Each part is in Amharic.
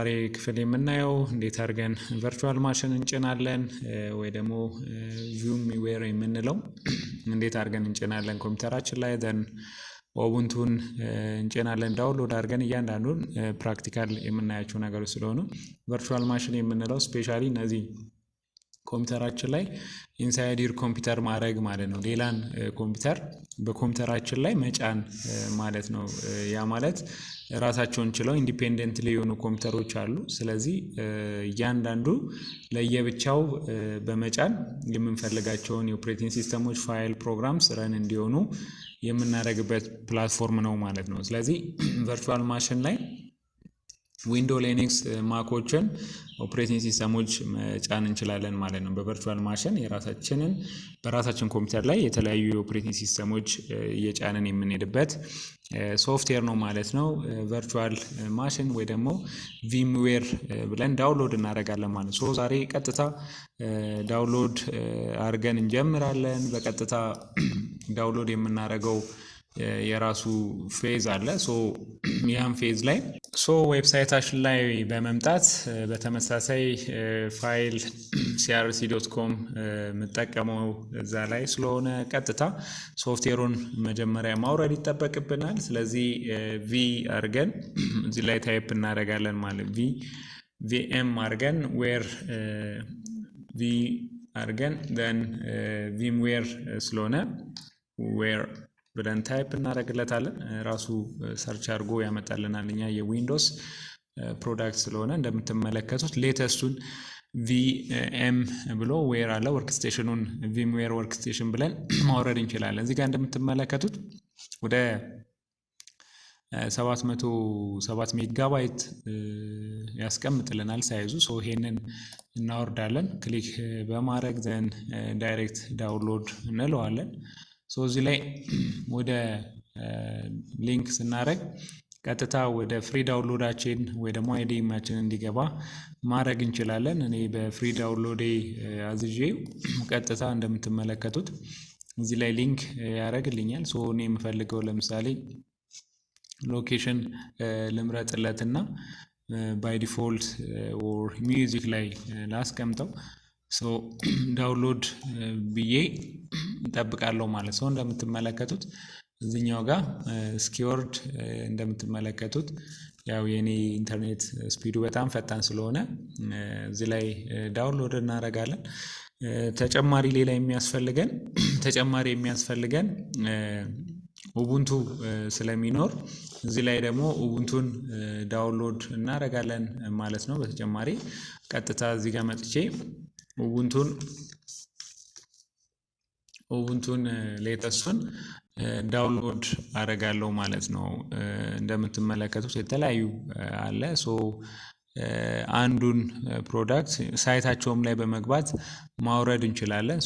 በዛሬ ክፍል የምናየው እንዴት አድርገን ቨርቹዋል ማሽን እንጭናለን ወይ ደግሞ ቪምዌር የምንለው እንዴት አድርገን እንጭናለን ኮምፒውተራችን ላይ ደን ኡቡንቱን እንጭናለን ዳውንሎድ አድርገን እያንዳንዱን ፕራክቲካል የምናያቸው ነገሮች ስለሆኑ ቨርቹዋል ማሽን የምንለው ስፔሻሊ እነዚህ ኮምፒውተራችን ላይ ኢንሳይድ ዩር ኮምፒውተር ማድረግ ማለት ነው። ሌላን ኮምፒውተር በኮምፒውተራችን ላይ መጫን ማለት ነው። ያ ማለት ራሳቸውን ችለው ኢንዲፔንደንትሊ የሆኑ ኮምፒውተሮች አሉ። ስለዚህ እያንዳንዱ ለየብቻው በመጫን የምንፈልጋቸውን የኦፕሬቲንግ ሲስተሞች፣ ፋይል፣ ፕሮግራምስ ረን እንዲሆኑ የምናደርግበት ፕላትፎርም ነው ማለት ነው። ስለዚህ ቨርቹዋል ማሽን ላይ ዊንዶ፣ ሊነክስ፣ ማኮችን ኦፕሬቲንግ ሲስተሞች መጫን እንችላለን ማለት ነው። በቨርቹዋል ማሽን በራሳችን ኮምፒውተር ላይ የተለያዩ የኦፕሬቲንግ ሲስተሞች እየጫንን የምንሄድበት ሶፍትዌር ነው ማለት ነው። ቨርቹዋል ማሽን ወይ ደግሞ ቪምዌር ብለን ዳውንሎድ እናደርጋለን ማለት ነው። ዛሬ ቀጥታ ዳውንሎድ አድርገን እንጀምራለን። በቀጥታ ዳውንሎድ የምናደርገው የራሱ ፌዝ አለ። ያን ፌዝ ላይ ዌብሳይታችን ላይ በመምጣት በተመሳሳይ ፋይል crc.com የምጠቀመው እዛ ላይ ስለሆነ ቀጥታ ሶፍትዌሩን መጀመሪያ ማውረድ ይጠበቅብናል። ስለዚህ ቪ አድርገን እዚህ ላይ ታይፕ እናደርጋለን ማለት ቪኤም አድርገን ዌር ቪ አድርገን ደን ቪምዌር ስለሆነ ዌር ብለን ታይፕ እናደርግለታለን። ራሱ ሰርች አድርጎ ያመጣልናል። እኛ የዊንዶውስ ፕሮዳክት ስለሆነ እንደምትመለከቱት ሌተስቱን ቪኤም ብሎ ዌር አለ። ወርክስቴሽኑን ቪምዌር ወርክስቴሽን ብለን ማውረድ እንችላለን። እዚህ ጋር እንደምትመለከቱት ወደ 707 ሜጋባይት ያስቀምጥልናል ሳይዙ። ይሄንን እናወርዳለን። ክሊክ በማድረግ ዘን ዳይሬክት ዳውንሎድ እንለዋለን። እዚህ ላይ ወደ ሊንክ ስናደርግ ቀጥታ ወደ ፍሪ ዳውንሎዳችን ወይ ደግሞ አይዲማችን እንዲገባ ማድረግ እንችላለን። እኔ በፍሪ ዳውንሎዴ አዝዤ ቀጥታ እንደምትመለከቱት እዚህ ላይ ሊንክ ያደርግልኛል። እኔ የምፈልገው ለምሳሌ ሎኬሽን ልምረጥለትና ባይ ዲፎልት ኦር ሚውዚክ ላይ ላስቀምጠው። ዳውንሎድ ብዬ እንጠብቃለሁ ማለት ነው። እንደምትመለከቱት እዚህኛው ጋር እስኪወርድ እንደምትመለከቱት ያው የኔ ኢንተርኔት ስፒዱ በጣም ፈጣን ስለሆነ እዚህ ላይ ዳውንሎድ እናደርጋለን። ተጨማሪ ሌላ የሚያስፈልገን ኡቡንቱ ስለሚኖር እዚህ ላይ ደግሞ ኡቡንቱን ዳውንሎድ እናደርጋለን ማለት ነው። በተጨማሪ ቀጥታ እዚህ ጋር መጥቼ ኡቡንቱን ሌተስቱን ዳውንሎድ አደርጋለሁ ማለት ነው። እንደምትመለከቱት የተለያዩ አለ። አንዱን ፕሮዳክት ሳይታቸውም ላይ በመግባት ማውረድ እንችላለን።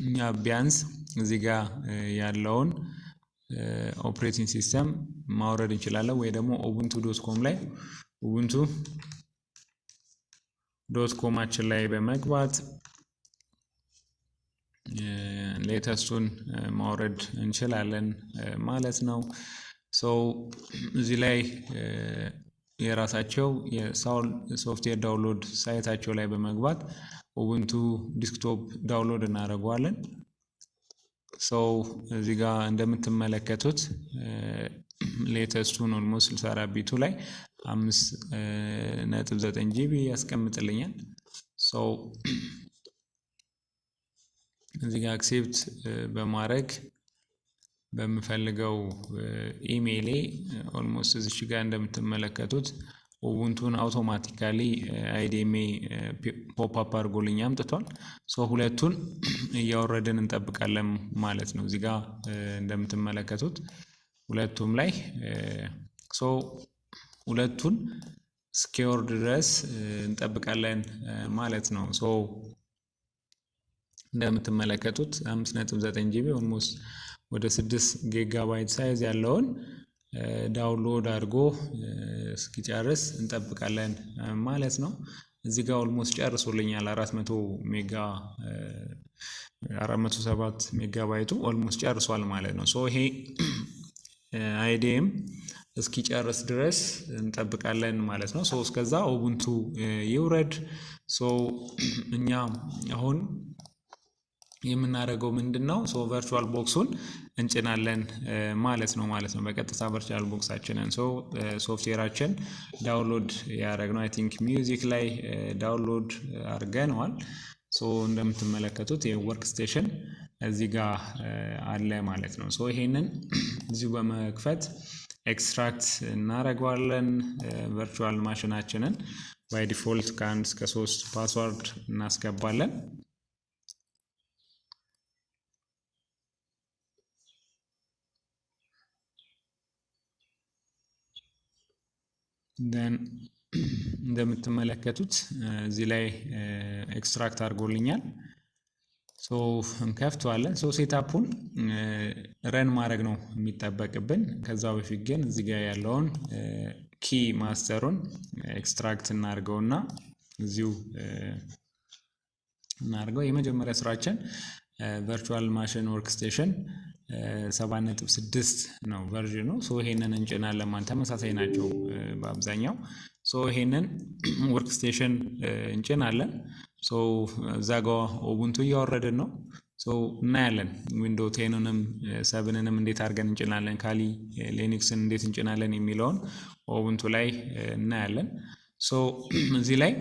እኛ ቢያንስ እዚህ ጋር ያለውን ኦፕሬቲንግ ሲስተም ማውረድ እንችላለን ወይ ደግሞ ubuntu.com ላይ ubuntu.comአችን ላይ በመግባት ሌተስቱን ማውረድ እንችላለን ማለት ነው። እዚህ ላይ የራሳቸው የሶፍትዌር ዳውንሎድ ሳይታቸው ላይ በመግባት ኡቡንቱ ዲስክቶፕ ዳውንሎድ እናደርገዋለን። እዚህ ጋር እንደምትመለከቱት ሌተስቱን ኦልሞስት 64 ቢቱ ላይ 5.9 ጂቢ ያስቀምጥልኛል። እዚህ ጋር አክሴፕት በማድረግ በምፈልገው ኢሜይሌ ኦልሞስት እዚች ጋር እንደምትመለከቱት ኡቡንቱን አውቶማቲካሊ አይዲኤምኤ ፖፕ አፕ አድርጎልኝ አምጥቷል። ሁለቱን እያወረድን እንጠብቃለን ማለት ነው። እዚህ ጋር እንደምትመለከቱት ሁለቱም ላይ ሁለቱን እስኪወርድ ድረስ እንጠብቃለን ማለት ነው። እንደምትመለከቱት 5.9 ጂቢ ኦልሞስት ወደ 6 ጊጋባይት ሳይዝ ያለውን ዳውንሎድ አድርጎ እስኪጨርስ እንጠብቃለን ማለት ነው። እዚህ ጋር ኦልሞስት ጨርሶልኛል 407 ሜጋባይቱ ኦልሞስት ጨርሷል ማለት ነው። ይሄ አይዲኤም እስኪጨርስ ድረስ እንጠብቃለን ማለት ነው። እስከዛ ኡቡንቱ ይውረድ። እኛ አሁን የምናደርገው ምንድነው? ቨርቹዋል ቦክሱን እንጭናለን ማለት ነው በቀጥታ ቨርቹዋል ቦክሳችንን ሶፍትዌራችን ዳውንሎድ ያደረግነው አይ ቲንክ ሚውዚክ ላይ ዳውንሎድ አድርገነዋል። እንደምትመለከቱት የወርክ ስቴሽን እዚህ ጋር አለ ማለት ነው። ይሄንን እዚሁ በመክፈት ኤክስትራክት እናደርገዋለን ቨርቹዋል ማሽናችንን። ባይ ዲፎልት ከ1 እስከ 3 ፓስወርድ እናስገባለን። እንደምትመለከቱት እዚህ ላይ ኤክስትራክት አድርጎልኛል። እንከፍተዋለን። ሴታፑን ረን ማድረግ ነው የሚጠበቅብን። ከዛ በፊት ግን እዚህ ጋር ያለውን ኪ ማስተሩን ኤክስትራክት እናድርገውና እዚሁ እናድርገው። የመጀመሪያ ስራችን ቨርቹዋል ማሽን ወርክስቴሽን 7.6 ነው ቨርዥኑ። ይሄንን እንጭናለን ማለት ተመሳሳይ ናቸው በአብዛኛው። ይሄንን ወርክስቴሽን እንጭናለን። እዛ ጋር ኡቡንቱ እያወረድን ነው። እናያለን ዊንዶ 10ንም 7ንም እንዴት አድርገን እንጭናለን፣ ካሊ ሊነክስን እንዴት እንጭናለን የሚለውን ኡቡንቱ ላይ እናያለን። እዚህ ላይ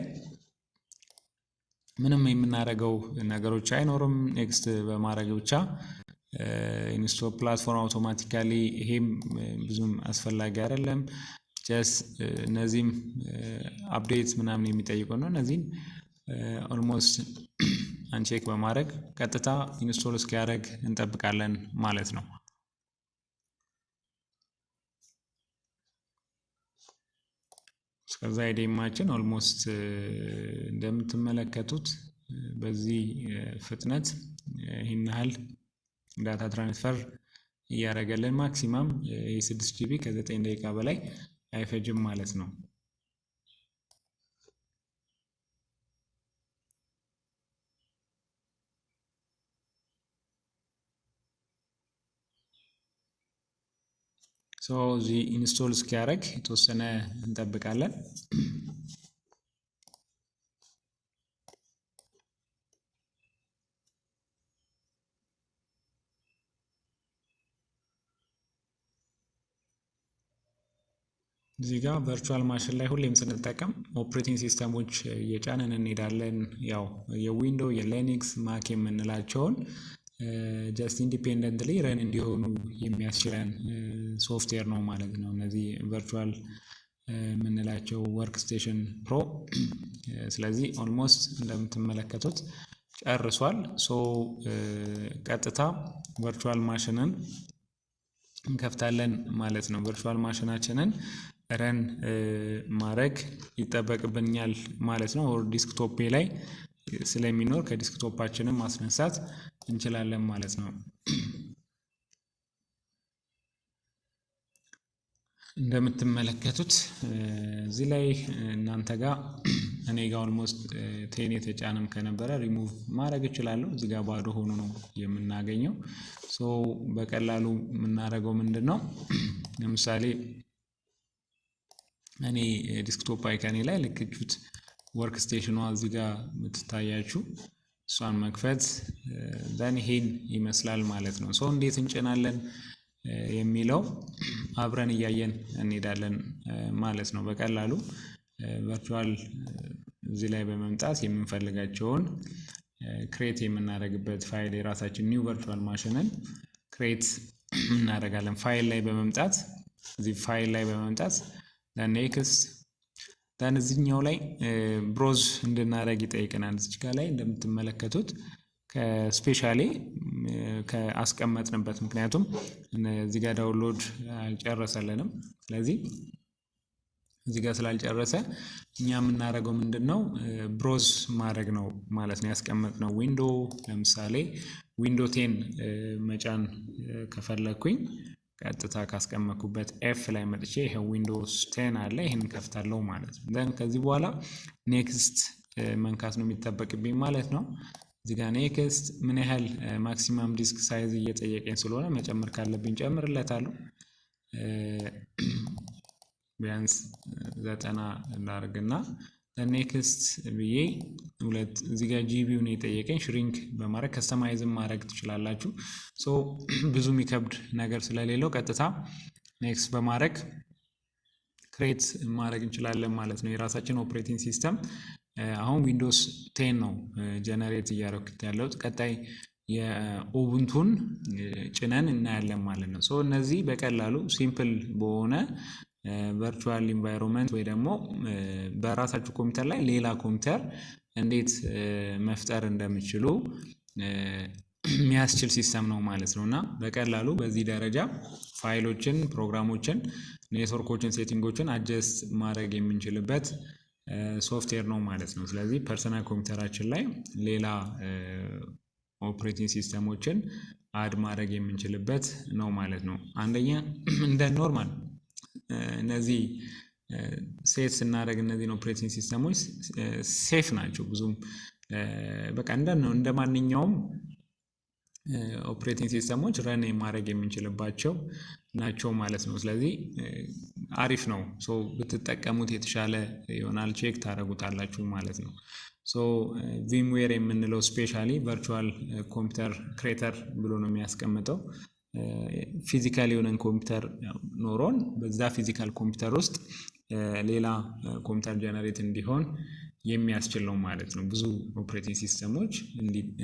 ምንም የምናደርገው ነገሮች አይኖርም። ኔክስት በማድረግ ብቻ ኢንስቶል ፕላትፎርም አውቶማቲካሊ። ይሄም ብዙም አስፈላጊ አይደለም። ጀስት እነዚህም አፕዴት ምናምን የሚጠይቁ ነው። እነዚህን ኦልሞስት አንቼክ በማድረግ ቀጥታ ኢንስቶል እስኪያደርግ እንጠብቃለን ማለት ነው። እስከዛ ኢዴማችን ኦልሞስት እንደምትመለከቱት በዚህ ፍጥነት ይህን ያህል ዳታ ትራንስፈር እያደረገልን ማክሲማም የ6 ጂቢ ከ9 ደቂቃ በላይ አይፈጅም ማለት ነው። እዚህ ኢንስቶል እስኪያደርግ የተወሰነ እንጠብቃለን። እዚህ ጋር ቨርቹዋል ማሽን ላይ ሁሌም ስንጠቀም ኦፕሬቲንግ ሲስተሞች እየጫንን እንሄዳለን። ያው የዊንዶው የሊነክስ ማክ የምንላቸውን ጀስት ኢንዲፔንደንትሊ ረን እንዲሆኑ የሚያስችለን ሶፍትዌር ነው ማለት ነው። እነዚህ ቨርቹዋል የምንላቸው ወርክ ስቴሽን ፕሮ። ስለዚህ ኦልሞስት እንደምትመለከቱት ጨርሷል። ቀጥታ ቨርቹዋል ማሽንን እንከፍታለን ማለት ነው። ቨርቹዋል ማሽናችንን ረን ማድረግ ይጠበቅብኛል ማለት ነው። ዲስክቶፕ ላይ ስለሚኖር ከዲስክቶፓችንም ማስነሳት እንችላለን ማለት ነው። እንደምትመለከቱት እዚህ ላይ እናንተ ጋር እኔ ጋር ኦልሞስት 10 የተጫነም ከነበረ ሪሙቭ ማድረግ እችላለሁ። እዚህ ጋር ባዶ ሆኖ ነው የምናገኘው። በቀላሉ የምናደርገው ምንድነው? ለምሳሌ እኔ ዲስክቶፕ አይከኔ ላይ ልክቹት ወርክ ስቴሽኗ እዚህ ጋር የምትታያችሁ እሷን መክፈት ዘን ይሄን ይመስላል ማለት ነው። እንዴት እንጭናለን የሚለው አብረን እያየን እንሄዳለን ማለት ነው። በቀላሉ ቨርቹዋል እዚህ ላይ በመምጣት የምንፈልጋቸውን ክሬት የምናደርግበት ፋይል የራሳችን ኒው ቨርቹዋል ማሽንን ክሬት እናደርጋለን። ፋይል ላይ በመምጣት እዚህ ፋይል ላይ በመምጣት ኔክስት ዳን እዚህኛው ላይ ብሮዝ እንድናደርግ ይጠይቀናል። እዚህ ጋር ላይ እንደምትመለከቱት ከስፔሻሊ ከአስቀመጥንበት ምክንያቱም እዚህ ጋር ዳውንሎድ አልጨረሰልንም። ስለዚህ እዚህ ጋር ስላልጨረሰ እኛ የምናደርገው ምንድነው? ብሮዝ ማድረግ ነው ማለት ነው። ያስቀመጥነው ዊንዶ ለምሳሌ ዊንዶ 10 መጫን ከፈለኩኝ ቀጥታ ካስቀመጥኩበት ኤፍ ላይ መጥቼ ይሄ ዊንዶውስ 10 አለ፣ ይሄን ከፍታለሁ ማለት ነው። ዘን ከዚህ በኋላ ኔክስት መንካት ነው የሚጠበቅብኝ ማለት ነው። እዚህ ጋር ኔክስት ምን ያህል ማክሲማም ዲስክ ሳይዝ እየጠየቀኝ ስለሆነ መጨመር ካለብኝ ጨምርለታለሁ። ቢያንስ 90 እናርግና ኔክስት ብዬ ሁለት እዚህ ጋር ጂቢውን የጠየቀኝ ሽሪንክ በማድረግ ከስተማይዝም ማድረግ ትችላላችሁ። ሶ ብዙ የሚከብድ ነገር ስለሌለው ቀጥታ ኔክስት በማድረግ ክሬት ማድረግ እንችላለን ማለት ነው። የራሳችን ኦፕሬቲንግ ሲስተም አሁን ዊንዶውስ 10 ነው ጀነሬት እያደረኩት ያለሁት። ቀጣይ የኡቡንቱን ጭነን እናያለን ማለት ነው። ሶ እነዚህ በቀላሉ ሲምፕል በሆነ ቨርቹዋል ኢንቫይሮንመንት ወይ ደግሞ በራሳችሁ ኮምፒውተር ላይ ሌላ ኮምፒውተር እንዴት መፍጠር እንደምችሉ የሚያስችል ሲስተም ነው ማለት ነው። እና በቀላሉ በዚህ ደረጃ ፋይሎችን፣ ፕሮግራሞችን፣ ኔትወርኮችን፣ ሴቲንጎችን አጀስት ማድረግ የምንችልበት ሶፍትዌር ነው ማለት ነው። ስለዚህ ፐርሰናል ኮምፒውተራችን ላይ ሌላ ኦፕሬቲንግ ሲስተሞችን አድ ማድረግ የምንችልበት ነው ማለት ነው። አንደኛ እንደ ኖርማል እነዚህ ሴት ስናደርግ እነዚህን ኦፕሬቲንግ ሲስተሞች ሴፍ ናቸው። ብዙም በቃ እንደ ማንኛውም ኦፕሬቲንግ ሲስተሞች ረን ማድረግ የምንችልባቸው ናቸው ማለት ነው። ስለዚህ አሪፍ ነው። ሶ ብትጠቀሙት የተሻለ ይሆናል። ቼክ ታደርጉታላችሁ ማለት ነው። ሶ ቪምዌር የምንለው ስፔሻሊ ቨርቹዋል ኮምፒውተር ክሬተር ብሎ ነው የሚያስቀምጠው። ፊዚካል የሆነን ኮምፒውተር ኖሮን በዛ ፊዚካል ኮምፒውተር ውስጥ ሌላ ኮምፒውተር ጀነሬት እንዲሆን የሚያስችል ነው ማለት ነው። ብዙ ኦፕሬቲንግ ሲስተሞች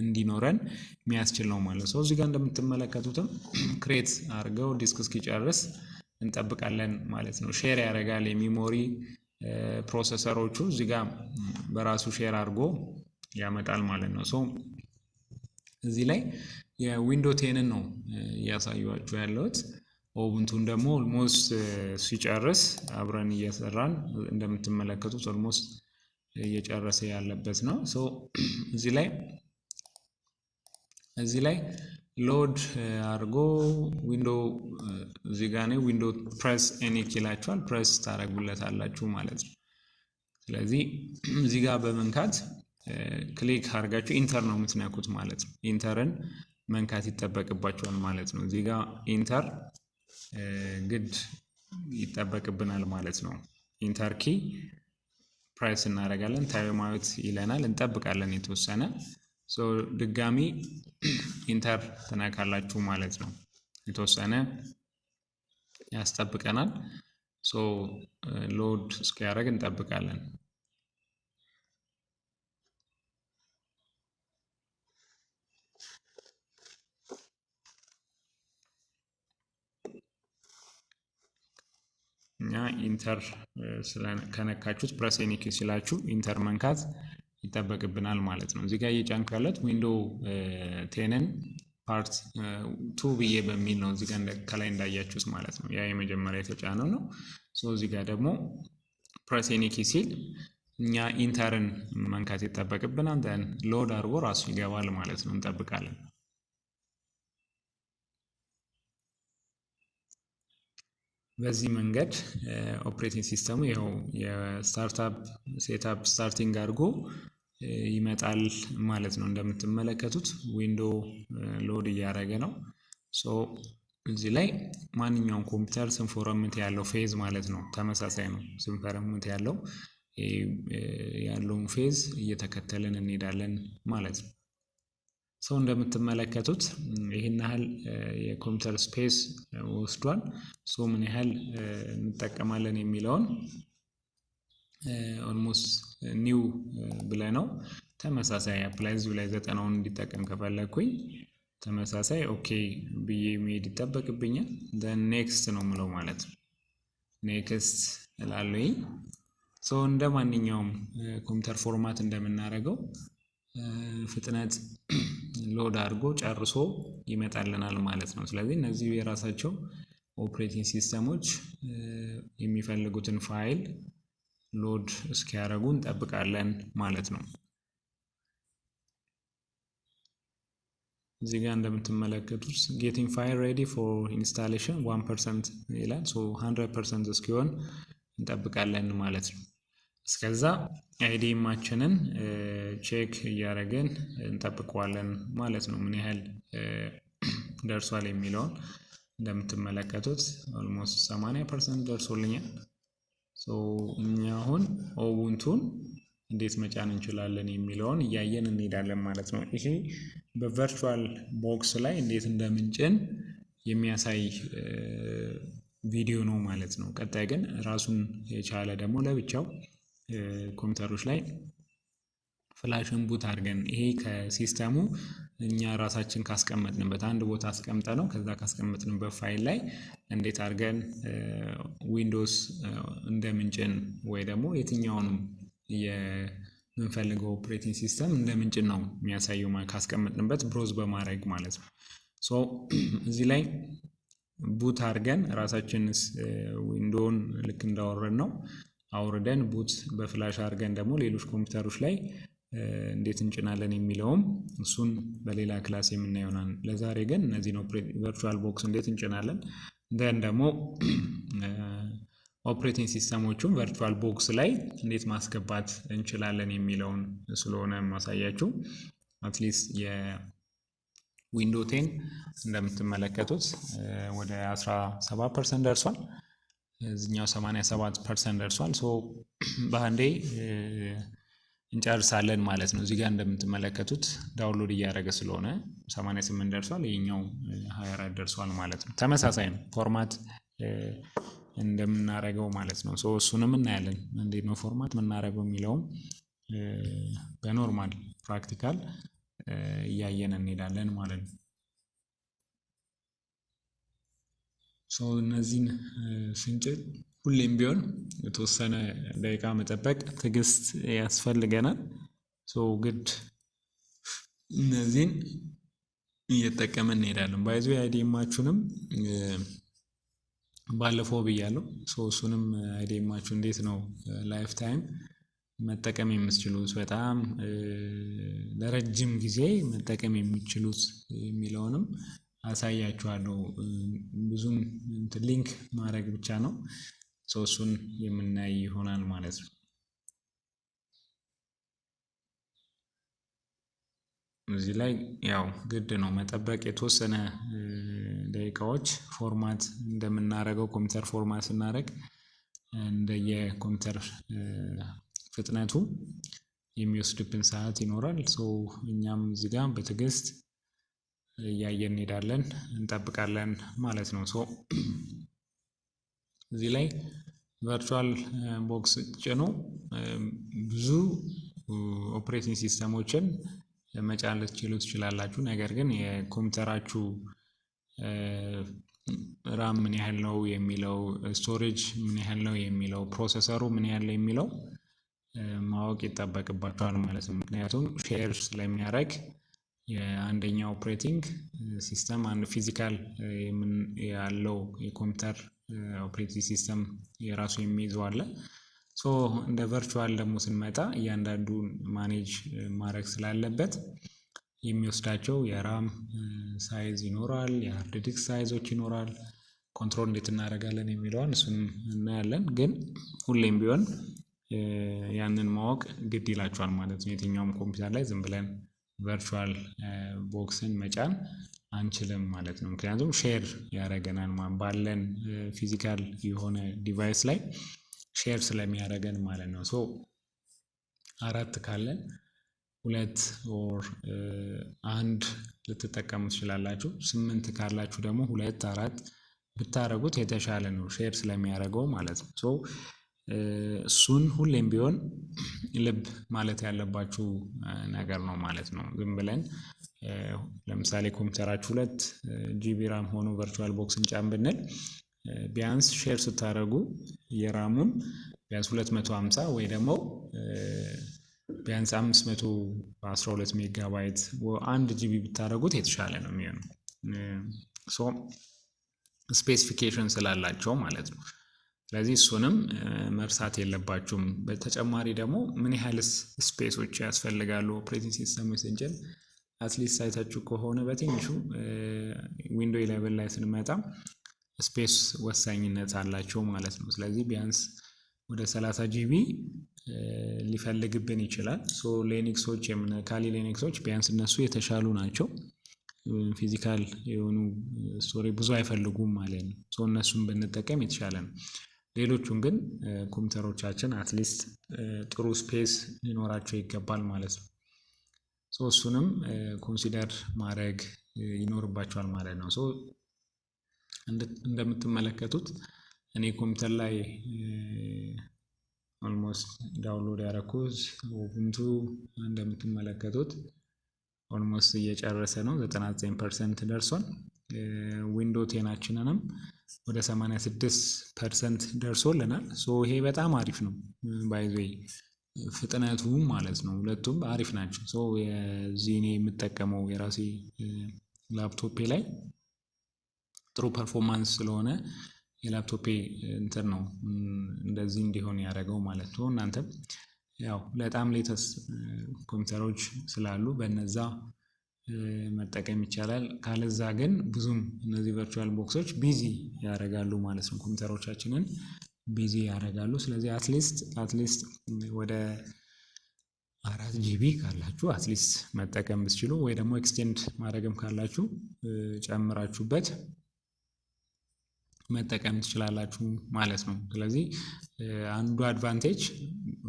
እንዲኖረን የሚያስችል ነው ማለት ነው። እዚህ ጋር እንደምትመለከቱትም ክሬት አድርገው ዲስክ እስኪጨርስ እንጠብቃለን ማለት ነው። ሼር ያደርጋል የሚሞሪ ፕሮሰሰሮቹ እዚህ ጋር በራሱ ሼር አድርጎ ያመጣል ማለት ነው። ሶ እዚህ ላይ የዊንዶ 10 ነው እያሳዩአችሁ ያለሁት። ኡቡንቱን ደግሞ ኦልሞስት ሲጨርስ አብረን እየሰራን እንደምትመለከቱት ኦልሞስት እየጨረሰ ያለበት ነው። ሶ እዚህ ላይ ሎድ አድርጎ ዊንዶ እዚህ ጋር ነው ዊንዶ ፕሬስ ኤኒክ ይላችኋል። ፕሬስ ታደርጉለታላችሁ ማለት ነው። ስለዚህ እዚህ ጋር በመንካት ክሊክ አድርጋችሁ ኢንተር ነው የምትነኩት ማለት ነው። ኢንተርን መንካት ይጠበቅባችኋል ማለት ነው። እዚህ ጋር ኢንተር ግድ ይጠበቅብናል ማለት ነው። ኢንተር ኪ ፕሬስ እናደርጋለን። ታይም አውት ይለናል። እንጠብቃለን የተወሰነ። ሶ ድጋሚ ኢንተር ትነካላችሁ ማለት ነው። የተወሰነ ያስጠብቀናል። ሶ ሎድ እስኪያደርግ እንጠብቃለን። እኛ ኢንተር ከነካችሁት ፕሬስ ኤኒ ኪ ሲላችሁ ኢንተር መንካት ይጠበቅብናል ማለት ነው። እዚህ ጋር እየጫንኩ ያለት ዊንዶ 10ን ፓርት 2 ብዬ በሚል ነው እዚህ ጋር ከላይ እንዳያችሁት ማለት ነው። ያ የመጀመሪያ የተጫነው ነው። ሶ እዚህ ጋር ደግሞ ፕሬስ ኤኒ ኪ ሲል እኛ ኢንተርን መንካት ይጠበቅብናል። ደን ሎድ አድርጎ ራሱ ይገባል ማለት ነው። እንጠብቃለን። በዚህ መንገድ ኦፕሬቲንግ ሲስተሙ ይኸው የስታርታፕ ሴታፕ ስታርቲንግ አድርጎ ይመጣል ማለት ነው። እንደምትመለከቱት ዊንዶ ሎድ እያደረገ ነው። ሶ እዚህ ላይ ማንኛውም ኮምፒውተር ስንፎረምት ያለው ፌዝ ማለት ነው ተመሳሳይ ነው። ስንፎረምት ያለውን ፌዝ እየተከተልን እንሄዳለን ማለት ነው። ሰው እንደምትመለከቱት ይህን ያህል የኮምፒውተር ስፔስ ወስዷል። ሶ ምን ያህል እንጠቀማለን የሚለውን ኦልሞስት ኒው ብለነው ተመሳሳይ አፕላይ እዚሁ ላይ 90ውን እንዲጠቀም ከፈለኩኝ ተመሳሳይ ኦኬ ብዬ መሄድ ይጠበቅብኛል። ደን ኔክስት ነው ምለው ማለት ነው። ኔክስት እላለሁኝ። ሶ እንደ ማንኛውም ኮምፒውተር ፎርማት እንደምናደርገው ፍጥነት ሎድ አድርጎ ጨርሶ ይመጣልናል ማለት ነው። ስለዚህ እነዚህ የራሳቸው ኦፕሬቲንግ ሲስተሞች የሚፈልጉትን ፋይል ሎድ እስኪያደርጉ እንጠብቃለን ማለት ነው። እዚህ ጋር እንደምትመለከቱት ጌቲንግ ፋይል ሬዲ ፎር ኢንስታሌሽን 1% ይላል። ሶ 100% እስኪሆን እንጠብቃለን ማለት ነው። እስከዛ አይዲማችንን ቼክ እያደረግን እንጠብቀዋለን ማለት ነው። ምን ያህል ደርሷል የሚለውን እንደምትመለከቱት ኦልሞስት 80% ደርሶልኛል። እኛ አሁን ኡቡንቱን እንዴት መጫን እንችላለን የሚለውን እያየን እንሄዳለን ማለት ነው። ይሄ በቨርቹዋል ቦክስ ላይ እንዴት እንደምንጭን የሚያሳይ ቪዲዮ ነው ማለት ነው። ቀጣይ ግን ራሱን የቻለ ደግሞ ለብቻው ኮምፒውተሮች ላይ ፍላሽን ቡት አድርገን ይሄ ከሲስተሙ እኛ ራሳችን ካስቀመጥንበት አንድ ቦታ አስቀምጠ ነው ከዛ ካስቀመጥንበት ፋይል ላይ እንዴት አድርገን ዊንዶውስ እንደምንጭን ወይ ደግሞ የትኛውንም የምንፈልገው ኦፕሬቲንግ ሲስተም እንደምንጭን ነው የሚያሳየው ካስቀመጥንበት ብሮዝ በማድረግ ማለት ነው። እዚህ ላይ ቡት አድርገን ራሳችንስ ዊንዶውን ልክ እንዳወረድ ነው አውርደን ቡት በፍላሽ አድርገን ደግሞ ሌሎች ኮምፒውተሮች ላይ እንዴት እንጭናለን የሚለውም እሱን በሌላ ክላስ የምናየው ይሆናል። ለዛሬ ግን እነዚህ ነው ቨርቹዋል ቦክስ እንዴት እንጭናለን ደን ደግሞ ኦፕሬቲንግ ሲስተሞቹን ቨርቹዋል ቦክስ ላይ እንዴት ማስገባት እንችላለን የሚለውን ስለሆነ ማሳያችሁ። አትሊስት የዊንዶው 10 እንደምትመለከቱት ወደ 17% ደርሷል። እዚህኛው 87% ደርሷል። በአንዴ እንጨርሳለን ማለት ነው። እዚህ ጋር እንደምትመለከቱት ዳውንሎድ እያደረገ ስለሆነ 88 ደርሷል። ይሄኛው 24 ደርሷል ማለት ነው። ተመሳሳይ ነው ፎርማት እንደምናደርገው ማለት ነው። እሱንም እናያለን እንዴት ነው ፎርማት የምናደርገው የሚለውም በኖርማል ፕራክቲካል እያየን እንሄዳለን ማለት ነው። እነዚህን ስንጭን ሁሌም ቢሆን የተወሰነ ደቂቃ መጠበቅ ትዕግስት ያስፈልገናል። ግድ እነዚህን እየተጠቀመን እንሄዳለን። ባይዞ አይዲኤማችሁንም ባለፈው ብያለሁ። እሱንም አይዲኤማችሁ እንዴት ነው ላይፍ ታይም መጠቀም የምትችሉት በጣም ለረጅም ጊዜ መጠቀም የሚችሉት የሚለውንም አሳያችኋለሁ። ብዙም ሊንክ ማድረግ ብቻ ነው። እሱን የምናይ ይሆናል ማለት ነው። እዚህ ላይ ያው ግድ ነው መጠበቅ የተወሰነ ደቂቃዎች ፎርማት እንደምናደርገው ኮምፒውተር ፎርማት ስናደርግ እንደየ ኮምፒውተር ፍጥነቱ የሚወስድብን ሰዓት ይኖራል። እኛም እዚህ ጋር በትዕግስት እያየን እንሄዳለን እንጠብቃለን ማለት ነው። እዚህ ላይ ቨርቹዋል ቦክስ ጭኖ ብዙ ኦፕሬቲንግ ሲስተሞችን መጫን ልትችሉ ትችላላችሁ። ነገር ግን የኮምፒውተራችሁ ራም ምን ያህል ነው የሚለው፣ ስቶሬጅ ምን ያህል ነው የሚለው፣ ፕሮሰሰሩ ምን ያህል ነው የሚለው ማወቅ ይጠበቅባችኋል ማለት ነው። ምክንያቱም ሼር ስለሚያደርግ የአንደኛው ኦፕሬቲንግ ሲስተም አንድ ፊዚካል ያለው የኮምፒውተር ኦፕሬቲንግ ሲስተም የራሱ የሚይዘው አለ። እንደ ቨርቹዋል ደግሞ ስንመጣ እያንዳንዱን ማኔጅ ማድረግ ስላለበት የሚወስዳቸው የራም ሳይዝ ይኖራል፣ የሃርድ ዲስክ ሳይዞች ይኖራል። ኮንትሮል እንዴት እናደርጋለን የሚለውን እሱንም እናያለን። ግን ሁሌም ቢሆን ያንን ማወቅ ግድ ይላችኋል ማለት ነው። የትኛውም ኮምፒውተር ላይ ዝም ብለን ቨርቹዋል ቦክስን መጫን አንችልም ማለት ነው። ምክንያቱም ሼር ያደርገናል ባለን ፊዚካል የሆነ ዲቫይስ ላይ ሼር ስለሚያደርገን ማለት ነው። 4 ካለን 2 ኦር 1 ልትጠቀሙ ትችላላችሁ። 8 ካላችሁ ደግሞ 2 4 ብታደርጉት የተሻለ ነው ሼር ስለሚያደርገው ማለት ነው። እሱን ሁሌም ቢሆን ልብ ማለት ያለባችሁ ነገር ነው ማለት ነው። ዝም ብለን ለምሳሌ ኮምፒውተራችሁ 2 ጂቢ ራም ሆኖ ቨርቹዋል ቦክስን ጫን ብንል ቢያንስ ሼር ስታደርጉ የራሙን ቢያንስ 250 ወይ ደግሞ ቢያንስ 512 ሜጋባይት 1 ጂቢ ብታደርጉት የተሻለ ነው የሚሆነው ስፔሲፊኬሽን ስላላቸው ማለት ነው። ስለዚህ እሱንም መርሳት የለባችሁም። በተጨማሪ ደግሞ ምን ያህል ስፔሶች ያስፈልጋሉ ኦፕሬቲንግ ሲስተም ስንጭን አትሊስት ሳይታችሁ ከሆነ በትንሹ ዊንዶው 11 ላይ ስንመጣ ስፔስ ወሳኝነት አላቸው ማለት ነው። ስለዚህ ቢያንስ ወደ 30 ጂቢ ሊፈልግብን ይችላል። ሊነክሶች ካሊ ሊነክሶች ቢያንስ እነሱ የተሻሉ ናቸው። ፊዚካል የሆኑ ስቶሪ ብዙ አይፈልጉም ማለት ነው። እነሱን ብንጠቀም የተሻለ ነው። ሌሎቹን ግን ኮምፒውተሮቻችን አትሊስት ጥሩ ስፔስ ሊኖራቸው ይገባል ማለት ነው። እሱንም ኮንሲደር ማድረግ ይኖርባቸዋል ማለት ነው። እንደምትመለከቱት እኔ ኮምፒውተር ላይ ኦልሞስት ዳውንሎድ ያደረኩት ኡቡንቱ እንደምትመለከቱት ኦልሞስት እየጨረሰ ነው። 99% ደርሷል። ዊንዶ ቴናችንንም ወደ 86% ደርሶልናል። ይሄ በጣም አሪፍ ነው። ባይ ዘ ዌይ ፍጥነቱ ማለት ነው። ሁለቱም አሪፍ ናቸው። የዚህ እኔ የምጠቀመው የራሴ ላፕቶፔ ላይ ጥሩ ፐርፎርማንስ ስለሆነ የላፕቶፔ እንትን ነው እንደዚህ እንዲሆን ያደረገው ማለት ነው። እናንተም ያው በጣም ሌተስት ኮምፒውተሮች ስላሉ በነዛ መጠቀም ይቻላል። ካለዛ ግን ብዙም እነዚህ ቨርቹዋል ቦክሶች ቢዚ ያደርጋሉ ማለት ነው። ኮምፒውተሮቻችንን ቢዚ ያደርጋሉ። ስለዚህ አትሊስት ወደ 4 ጂቢ ካላችሁ አትሊስት መጠቀም ብትችሉ ወይ ደግሞ ኤክስቴንድ ማድረግም ካላችሁ ጨምራችሁበት መጠቀም ትችላላችሁ ማለት ነው። ስለዚህ አንዱ አድቫንቴጅ